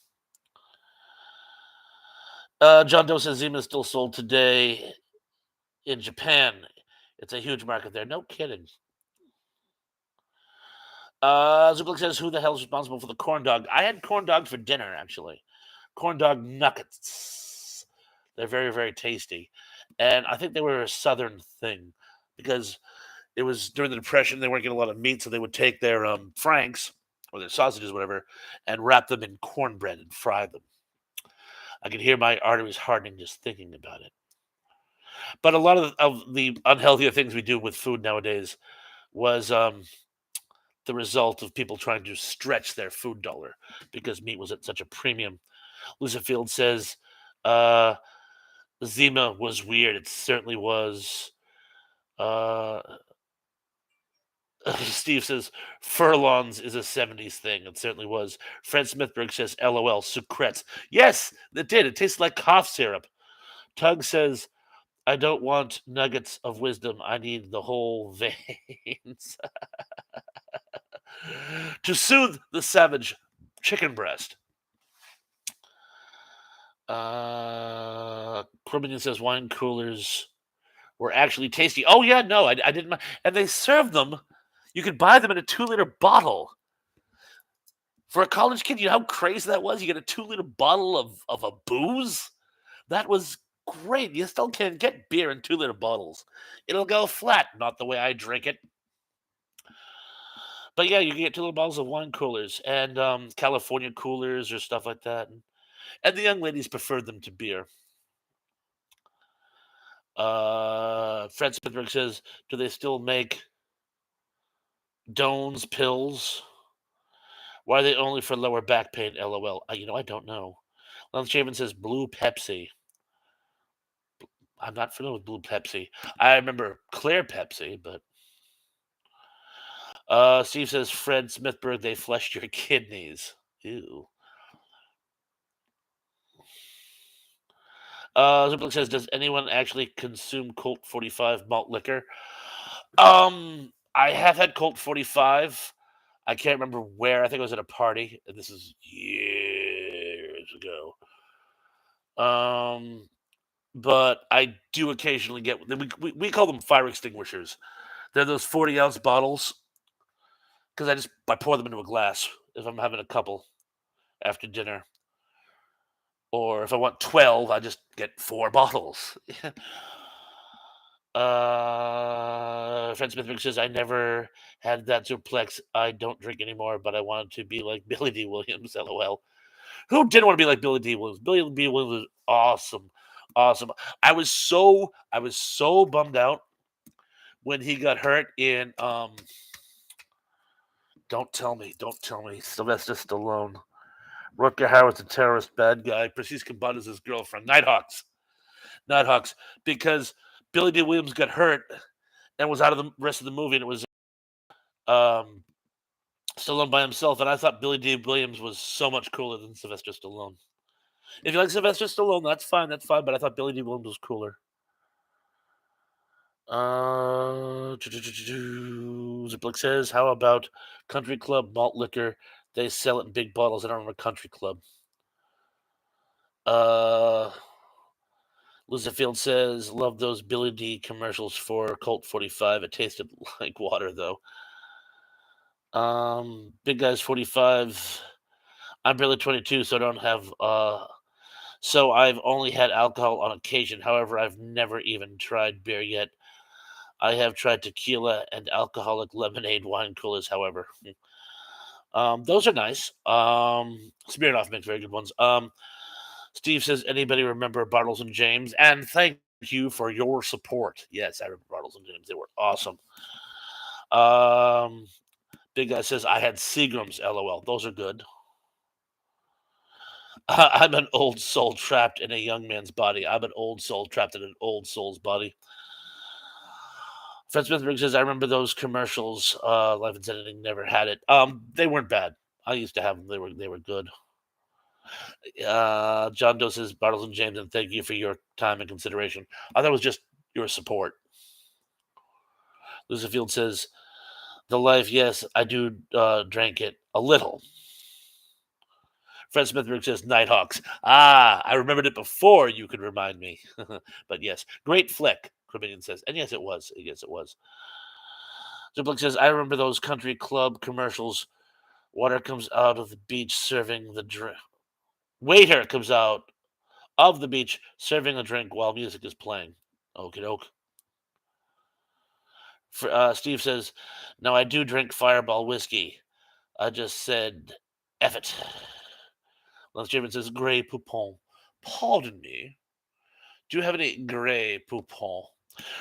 A: John Doe says Zima is still sold today in Japan. It's a huge market there. No kidding. Zuklik says, who the hell is responsible for the corn dog? I had corn dogs for dinner, actually. Corn dog nuggets. They're very, very tasty. And I think they were a southern thing because it was during the Depression. They weren't getting a lot of meat, so they would take their franks or their sausages, whatever, and wrap them in cornbread and fry them. I can hear my arteries hardening just thinking about it. But a lot of the unhealthier things we do with food nowadays was the result of people trying to stretch their food dollar because meat was at such a premium. Lucifield says uh, Zima was weird. It certainly was. Uh, Steve says furlongs is a 70s thing. It certainly was. Fred Smithberg says LOL, sucrets. Yes, it did. It tastes like cough syrup. Tug says, I don't want nuggets of wisdom. I need the whole veins. To soothe the savage chicken breast. Criminian says wine coolers were actually tasty. Oh yeah, no, I didn't mind. And they served them. You could buy them in a 2-liter bottle. For a college kid, you know how crazy that was? You get a 2-liter bottle of a booze? That was great. You still can get beer in 2-liter bottles. It'll go flat, not the way I drink it. But yeah, you can get 2-liter bottles of wine coolers and California coolers or stuff like that. And the young ladies preferred them to beer. Fred Spitberg says, do they still make Doan's pills? Why are they only for lower back pain? LOL. I don't know. Lance Shaven says Blue Pepsi. I'm not familiar with Blue Pepsi. I remember Clear Pepsi, but Steve says Fred Smithberg, they fleshed your kidneys. Ew. Ziplik says, does anyone actually consume Colt 45 malt liquor? I have had Colt 45. I can't remember where. I think it was at a party. And this is years ago. But I do occasionally get. We call them fire extinguishers. They're those 40-ounce bottles. Because I pour them into a glass if I'm having a couple after dinner. Or if I want 12, I just get 4 bottles. Fred Smith says, I never had that suplex. I don't drink anymore, but I wanted to be like Billy D. Williams. LOL. Who didn't want to be like Billy D. Williams? Billy D. Williams was awesome. Awesome. I was so bummed out when he got hurt in Don't tell me. Sylvester Stallone. Rutger Hauer's a terrorist bad guy. Precis Kambata is his girlfriend. Nighthawks. Because Billy D. Williams got hurt and was out of the rest of the movie, and it was Stallone by himself, and I thought Billy D. Williams was so much cooler than Sylvester Stallone. If you like Sylvester Stallone, that's fine. That's fine. But I thought Billy D. Williams was cooler. Ziplick says, "How about Country Club malt liquor? They sell it in big bottles. I don't remember Country Club." Uh, Lucifield says, "Love those Billy D commercials for Colt 45. It tasted like water, though." Big Guys 45. I'm barely 22, so I don't have. So I've only had alcohol on occasion. However, I've never even tried beer yet. I have tried tequila and alcoholic lemonade wine coolers, however. Those are nice. Smirnoff makes very good ones. Steve says, anybody remember Bartles and James? And thank you for your support. Yes, I remember Bartles and James. They were awesome. Um, Big Guy says, I had Seagrams, lol. Those are good. I'm an old soul trapped in a young man's body. I'm an old soul trapped in an old soul's body. Fred Smith says, I remember those commercials. Life and Editing never had it. They weren't bad. I used to have them. They were good. John Doe says, Bartles and James, and thank you for your time and consideration. I thought it was just your support. Lucifield says, the life, yes, I do drink it a little. Fred Smith says, Nighthawks. Ah, I remembered it before you could remind me. But yes, great flick, Criminian says. And yes, it was. Yes, it was. Ziplik says, I remember those country club commercials. Water comes out of the beach serving the drink. Waiter comes out of the beach serving a drink while music is playing. Okie doke. Steve says, no, I do drink Fireball whiskey. I just said, F it. Lance Jamin says, Grey Poupon. Pardon me. Do you have any Grey Poupon?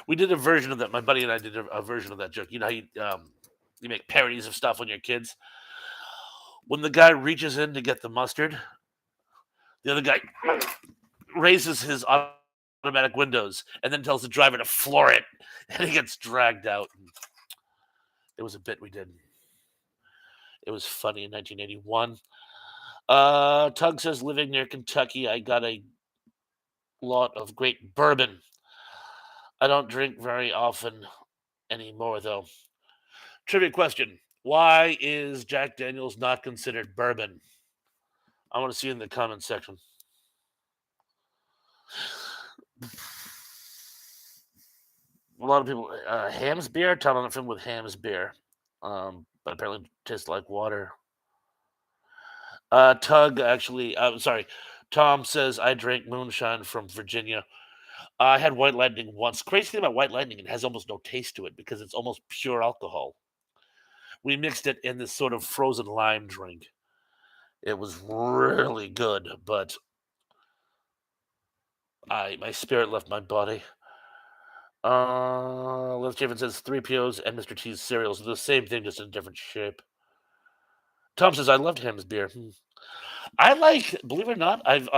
A: We did a version of that. My buddy and I did a version of that joke. You know how you make parodies of stuff when you're kids? When the guy reaches in to get the mustard, the other guy raises his automatic windows and then tells the driver to floor it, and he gets dragged out. It was a bit we did. It was funny in 1981. Tug says, living near Kentucky, I got a lot of great bourbon. I don't drink very often anymore, though. Trivia question. Why is Jack Daniels not considered bourbon? I want to see in the comments section. A lot of people, Ham's beer. Tom on a film with Ham's beer, but apparently tastes like water. Tug actually, I'm sorry. Tom says I drank moonshine from Virginia. I had White Lightning once. Crazy thing about White Lightning, it has almost no taste to it because it's almost pure alcohol. We mixed it in this sort of frozen lime drink. It was really good, but my spirit left my body. Liz Chafin says 3POs and Mr. T's cereals are the same thing, just in a different shape. Tom says I loved Ham's beer. I like, believe it or not, I've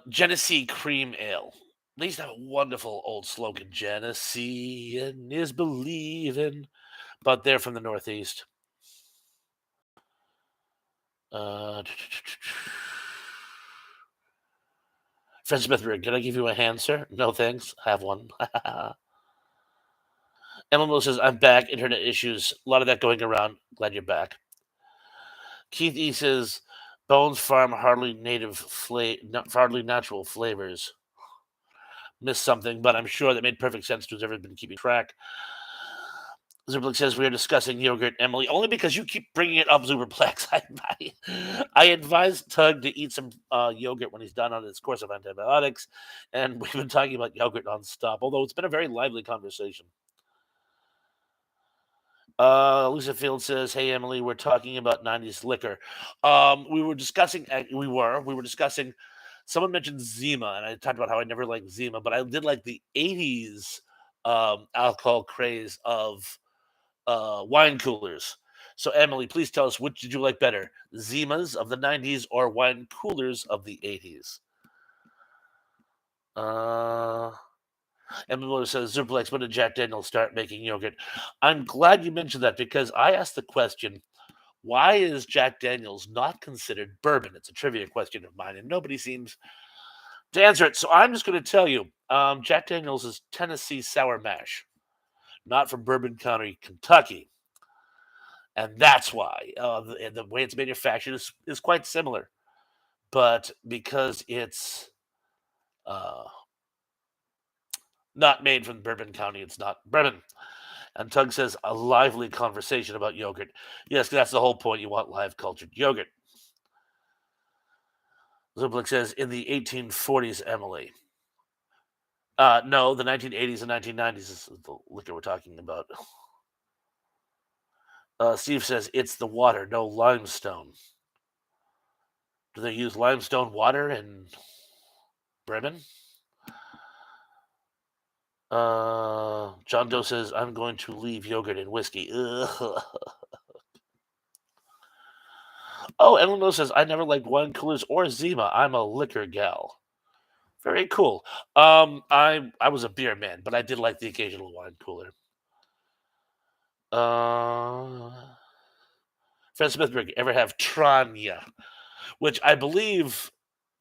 A: Genesee Cream Ale. They used to have a wonderful old slogan, Genesee is believing, but they're from the Northeast. Fred Smith, can I give you a hand, sir? No, thanks. Have one. Emma Miller says, I'm back. Internet issues. A lot of that going around. Glad you're back. Keith E says, Bones Farm hardly hardly natural flavors. Missed something, but I'm sure that made perfect sense to who's ever been keeping track. Zuberplex says we are discussing yogurt, Emily, only because you keep bringing it up, Zuberplex. I advised Tug to eat some yogurt when he's done on his course of antibiotics, and we've been talking about yogurt nonstop, although it's been a very lively conversation. Lisa Field says, "Hey Emily, we're talking about '90s liquor. We were discussing. We were discussing. Someone mentioned Zima, and I talked about how I never liked Zima, but I did like the '80s alcohol craze of wine coolers. So Emily, please tell us, which did you like better, Zimas of the '90s or wine coolers of the '80s?" Emily Miller says, Zuplex, when did Jack Daniels start making yogurt? I'm glad you mentioned that because I asked the question, why is Jack Daniels not considered bourbon? It's a trivia question of mine, and nobody seems to answer it. So I'm just going to tell you Jack Daniels is Tennessee Sour Mash, not from Bourbon County, Kentucky. And that's why the way it's manufactured is quite similar. But because it's uh, not made from Bourbon County, it's not bourbon. And Tug says, a lively conversation about yogurt. Yes, that's the whole point. You want live cultured yogurt. Zublik says, in the 1840s, Emily. No, the 1980s and 1990s is the liquor we're talking about. Steve says, it's the water, no limestone. Do they use limestone water in bourbon? John Doe says, I'm going to leave yogurt and whiskey. Ugh. Oh, Ellen says, I never liked wine coolers or Zima. I'm a liquor gal. Very cool. I was a beer man, but I did like the occasional wine cooler. Fred Smithberg, ever have Tranya, which I believe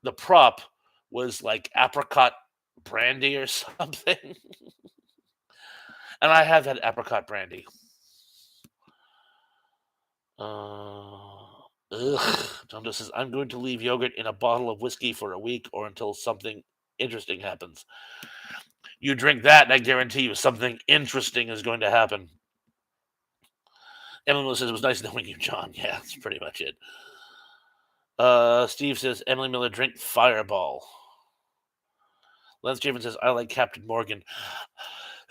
A: the prop was like apricot brandy or something. And I have had apricot brandy. John Doe says, I'm going to leave yogurt in a bottle of whiskey for a week or until something interesting happens. You drink that, and I guarantee you something interesting is going to happen. Emily says, it was nice knowing you, John. Yeah, that's pretty much it. Steve says, Emily Miller, drink Fireball. Lance Javen says, I like Captain Morgan.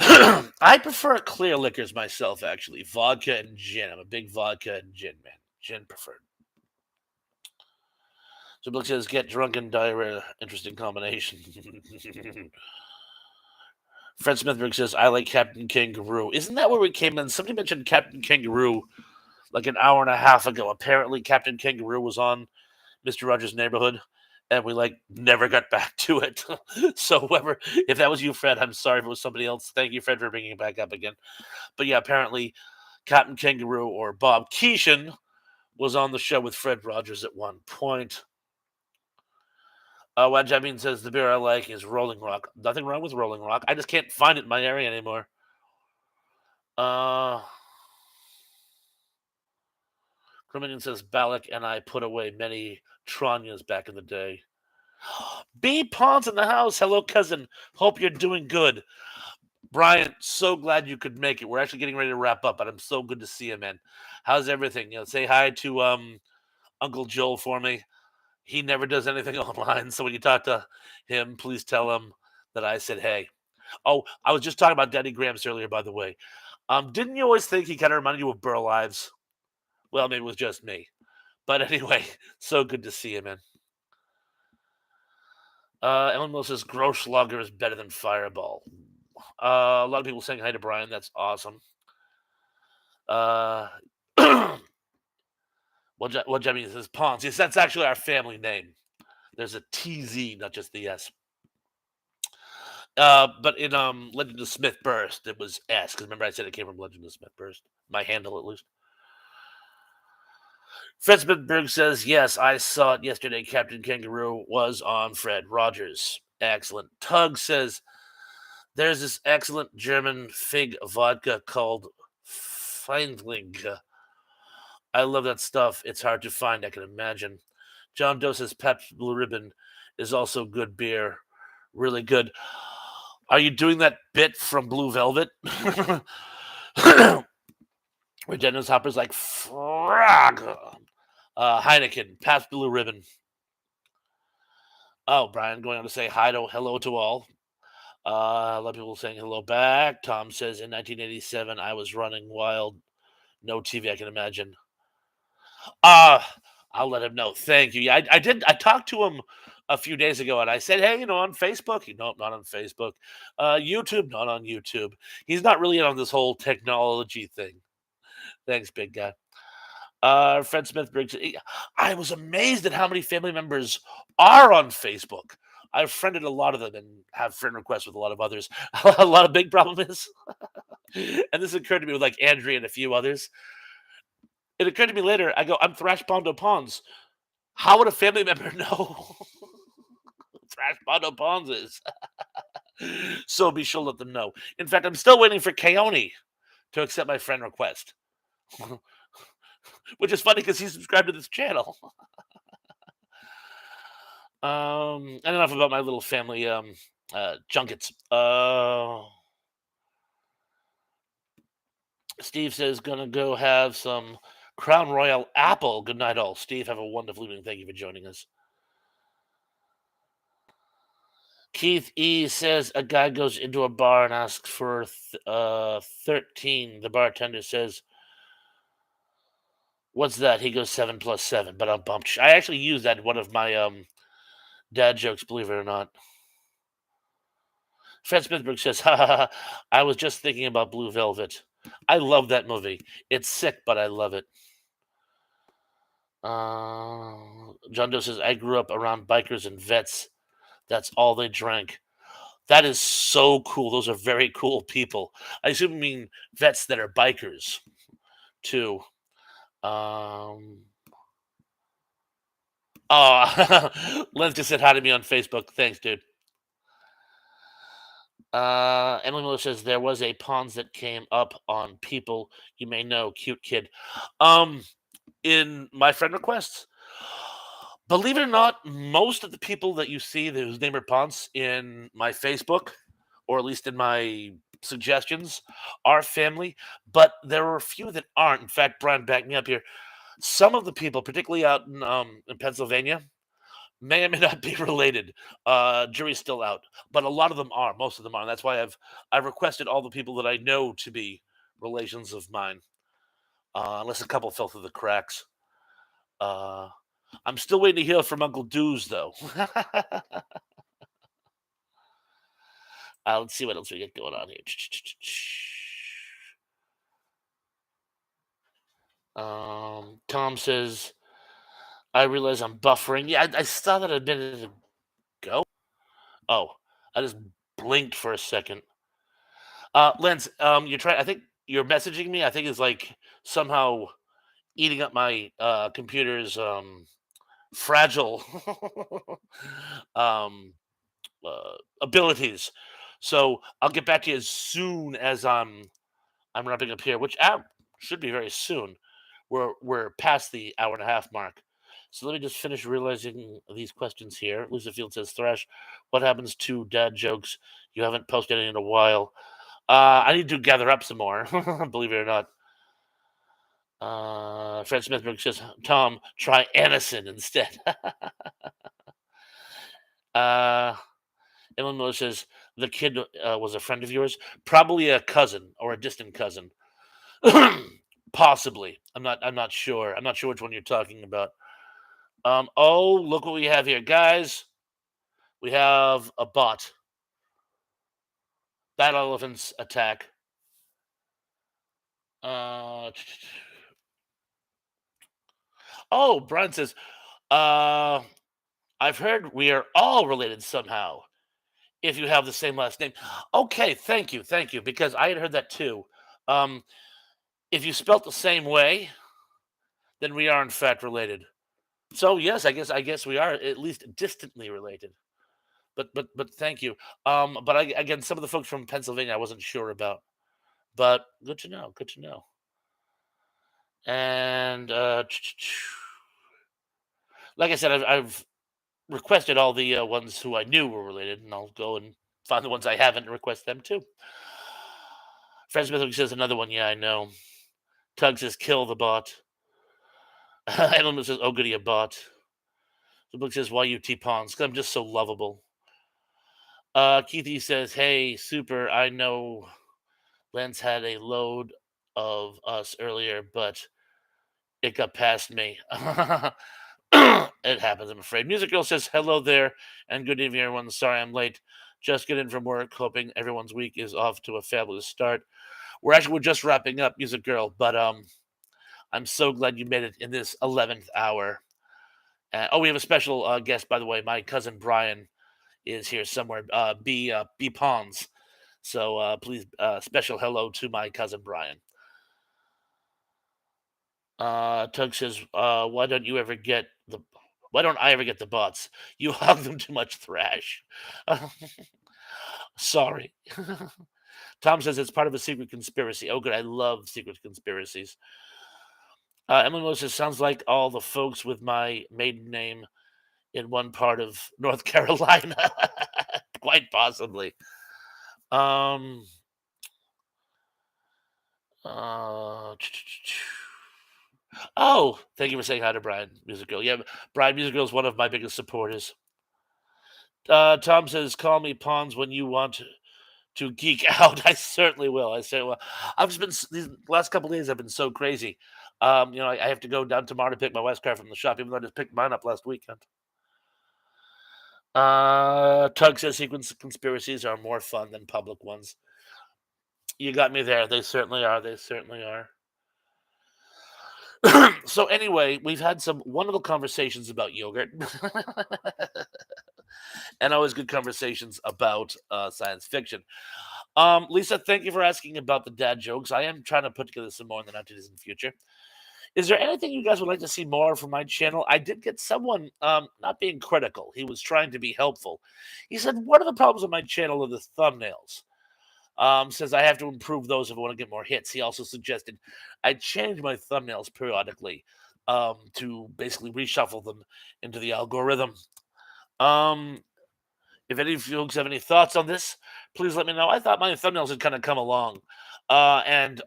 A: I prefer clear liquors myself, actually. Vodka and gin. I'm a big vodka and gin man. Gin preferred. So Blake says, get drunk and diarrhea. Interesting combination. Fred Smithberg says, I like Captain Kangaroo. Isn't that where we came in? Somebody mentioned Captain Kangaroo like an hour and a half ago. Apparently, Captain Kangaroo was on Mr. Rogers' Neighborhood, and we like never got back to it. So whoever, if that was you, Fred, I'm sorry if it was somebody else. Thank you, Fred, for bringing it back up again. But yeah, apparently, Captain Kangaroo or Bob Keeshan was on the show with Fred Rogers at one point. What Jameen says, the beer I like is Rolling Rock. Nothing wrong with Rolling Rock. I just can't find it in my area anymore. Criminian says, Balak and I put away many Tranyas back in the day. B. Pons in the house. Hello, cousin. Hope you're doing good. Brian, so glad you could make it. We're actually getting ready to wrap up, but I'm so good to see you, man. How's everything? Say hi to Uncle Joel for me. He never does anything online, so when you talk to him, please tell him that I said hey. Oh, I was just talking about Daddy Gramps earlier, by the way. Didn't you always think he kind of reminded you of Burl Ives? Well, maybe it was just me. But anyway, so good to see you, man. Ellen Will says Gross Lager is better than Fireball. A lot of people saying hi to Brian. That's awesome. What Jimmy says Pons. Yes, that's actually our family name. There's a TZ, not just the S. But in Legend of Smith Burst, it was S. Because remember I said it came from Legend of Smith Burst. My handle, at least. Fred Smithberg says, yes, I saw it yesterday. Captain Kangaroo was on Fred Rogers. Excellent. Tug says, there's this excellent German fig vodka called Feindling. I love that stuff. It's hard to find, I can imagine. John Doe says Pabst Blue Ribbon is also good beer. Really good. Are you doing that bit from Blue Velvet? Where Dennis Hopper's like, frog. Heineken, Pabst Blue Ribbon. Oh, Brian going on to say hello to all. A lot of people saying hello back. Tom says, in 1987, I was running wild. No TV, I can imagine. I'll let him know. Thank you. Yeah, I did. I talked to him a few days ago, and I said, hey, on Facebook. Nope, not on Facebook. YouTube, not on YouTube. He's not really in on this whole technology thing. Thanks, big guy. Fred Smith Briggs. I was amazed at how many family members are on Facebook. I've friended a lot of them and have friend requests with a lot of others. A lot of big problem is, and this occurred to me with like Andrea and a few others. It occurred to me later. I go, I'm Thrash Pondo Pawns. How would a family member know who Thrash Pondo Pawns is? So be sure to let them know. In fact, I'm still waiting for Keone to accept my friend request, which is funny because he's subscribed to this channel. And enough about my little family junkets. Steve says gonna go have some Crown Royal apple. Good night, all. Steve, have a wonderful evening. Thank you for joining us. Keith E says a guy goes into a bar and asks for 13. The bartender says, "What's that?" He goes 7 plus 7. But I'm bumped. I actually used that in one of my dad jokes. Believe it or not. Fred Smithberg says, "Ha ha ha! I was just thinking about Blue Velvet. I love that movie. It's sick, but I love it." John Doe says, "I grew up around bikers and vets. That's all they drank." That is so cool. Those are very cool people. I assume you mean vets that are bikers too. Um, oh, Len just said hi to me on Facebook. Thanks, dude. Emily Miller says there was a pawns that came up on people you may know. Cute kid. Um, in my friend requests, believe it or not, most of the people that you see whose name are Ponce in my Facebook, or at least in my suggestions, are family. But there are a few that aren't. In fact, Brian, back me up here. Some of the people, particularly out in Pennsylvania, may or may not be related. Jury's still out, but a lot of them are. Most of them are. And that's why I've requested all the people that I know to be relations of mine, unless a couple fell through the cracks. Uh, I'm still waiting to hear from Uncle Dew's, though. Let's see what else we get going on here. Tom says, I realize I'm buffering. Yeah, I saw that a minute ago. Oh, I just blinked for a second. Lens, you're trying. I think you're messaging me. I think it's like somehow eating up my computer's fragile um, abilities. So I'll get back to you as soon as I'm wrapping up here, which should be very soon. We're past the hour and a half mark. So let me just finish realizing these questions here. Lisa Field says, Thrash, what happens to dad jokes? You haven't posted any in a while. I need to gather up some more, believe it or not. Fred Smithberg says, Tom, try Anison instead. uh, Ellen Miller says, the kid was a friend of yours? Probably a cousin or a distant cousin. Possibly. I'm not sure. I'm not sure which one you're talking about. Oh, look what we have here, guys. We have a bot. Battle elephants attack. Uh, oh, Brian says, uh, I've heard we are all related somehow if you have the same last name. Okay, thank you, because I had heard that too. Um, if you spelt the same way, then we are in fact related. So yes, I guess we are at least distantly related. But thank you. But again, some of the folks from Pennsylvania I wasn't sure about. But good to know. Good to know. And like I said, I've requested all the ones who I knew were related, and I'll go and find the ones I haven't and request them too. Fred Smith says another one. Yeah, I know. Tug says kill the bot. Edelman says oh goody a bot. The book says why you T pawns? Because I'm just so lovable. Keithy says hey super. I know Lens had a load of us earlier, but it got past me. It happens, I'm afraid. Music Girl says hello there and good evening, everyone. Sorry I'm late. Just get in from work, hoping everyone's week is off to a fabulous start. We're just wrapping up, Music Girl, but I'm so glad you made it in this 11th hour. Oh, we have a special guest, by the way. My cousin Brian is here somewhere. B Pawns. So please, special hello to my cousin Brian. Tug says, "Why don't you ever get the? Why don't I ever get the bots? You hug them too much thrash." Sorry. Tom says it's part of a secret conspiracy. Oh, good. I love secret conspiracies. Emily Miller says, sounds like all the folks with my maiden name in one part of North Carolina. Quite possibly. Um, uh, oh, thank you for saying hi to Brian Music Girl. Yeah, Brian Music Girl is one of my biggest supporters. Tom says, call me Pawns when you want to geek out. I certainly will. I say, well, I've just been these last couple days. I've been so crazy. I have to go down tomorrow to pick my wife's car from the shop, even though I just picked mine up last weekend. Tug says sequence conspiracies are more fun than public ones. You got me there. They certainly are. They certainly are. So anyway, we've had some wonderful conversations about yogurt, and always good conversations about science fiction. Lisa, thank you for asking about the dad jokes. I am trying to put together some more in the not too distant future. Is there anything you guys would like to see more from my channel? I did get someone not being critical. He was trying to be helpful. He said, one of the problems with my channel are the thumbnails. Says I have to improve those if I want to get more hits. He also suggested I change my thumbnails periodically to basically reshuffle them into the algorithm. Um, if any of you folks have any thoughts on this, please let me know. I thought my thumbnails had kind of come along. And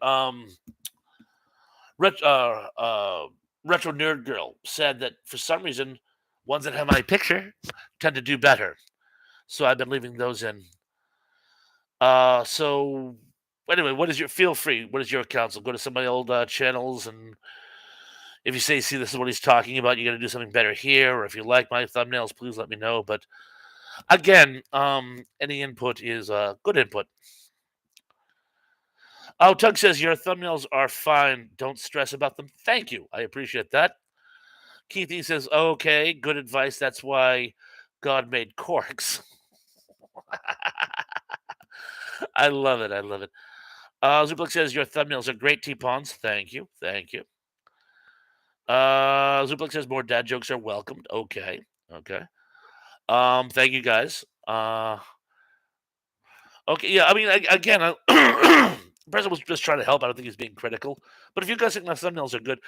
A: Ret- uh, uh, Retro Nerd Girl said that for some reason, ones that have my picture tend to do better. So I've been leaving those in. So anyway, what is your feel free? What is your counsel? Go to some of my old channels, and if you say, "See, this is what he's talking about," you got to do something better here. Or if you like my thumbnails, please let me know. But again, any input is good input. Oh, Tug says your thumbnails are fine. Don't stress about them. Thank you. I appreciate that. Keithy says, okay, good advice. That's why God made corks. I love it. I love it. Zuplex says your thumbnails are great, T-Pawns. Thank you. Thank you. Zuplex says more dad jokes are welcomed. Okay. Okay. Thank you guys. Okay, yeah, I mean, again, the person was just trying to help. I don't think he's being critical. But if you guys think my thumbnails are good,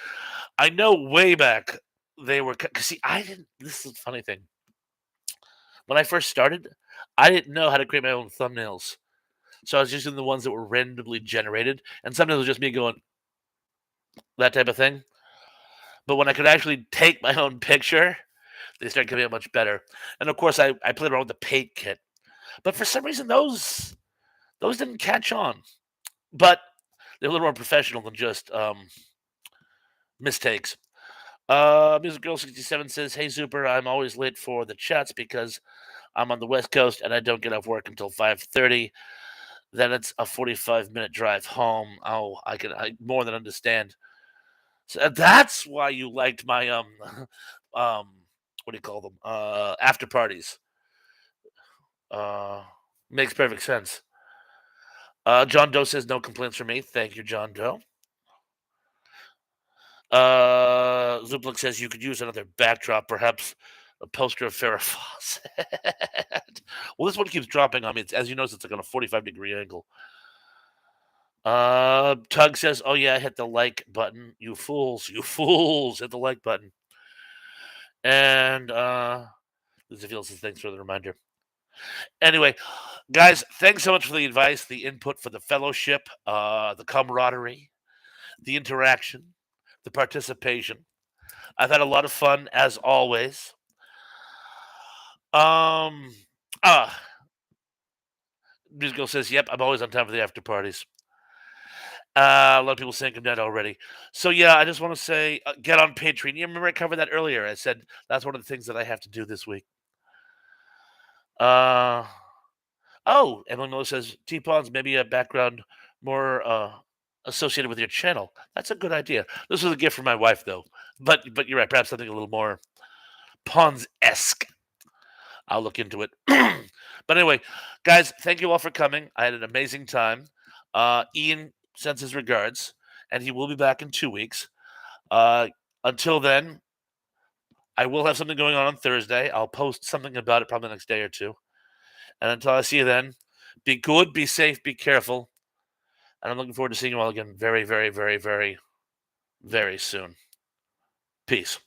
A: I know way back they were. Cause see, I didn't. This is the funny thing. When I first started, I didn't know how to create my own thumbnails, so I was using the ones that were randomly generated, and sometimes it was just me going that type of thing. But when I could actually take my own picture, they started coming out much better. And of course, I played around with the paint kit, but for some reason those didn't catch on. But they're a little more professional than just mistakes. Music Girl 67 says, "Hey Super, I'm always late for the chats because I'm on the West Coast and I don't get off work until 5:30. Then it's a 45-minute drive home. Oh, I more than understand. So that's why you liked my um what do you call them? After parties. Uh, makes perfect sense. John Doe says no complaints from me. Thank you, John Doe. Zuplik says you could use another backdrop, perhaps a poster of Farrah Fawcett. Well, this one keeps dropping on me. As you notice, it's like on a 45-degree angle. Tug says, "Oh yeah, hit the like button, you fools, you fools, hit the like button." And Lisa Field says, "Thanks for the reminder." Anyway, guys, thanks so much for the advice, the input, for the fellowship, the camaraderie, the interaction, the participation. I've had a lot of fun as always. Um, ah, Musical says, "Yep, I'm always on time for the after parties." A lot of people saying I'm dead already. So yeah, I just want to say, get on Patreon. You remember I covered that earlier. I said that's one of the things that I have to do this week. Uh oh, Emily Miller says T-Pawns maybe a background more associated with your channel. That's a good idea. This was a gift from my wife though. But you're right, perhaps something a little more Pawns esque. I'll look into it. But anyway, guys, thank you all for coming. I had an amazing time. Ian sends his regards, and he will be back in 2 weeks. Uh, until then, I will have something going on Thursday. I'll post something about it probably the next day or two. And until I see you then, be good, be safe, be careful. And I'm looking forward to seeing you all again very, very, very, very, very soon. Peace.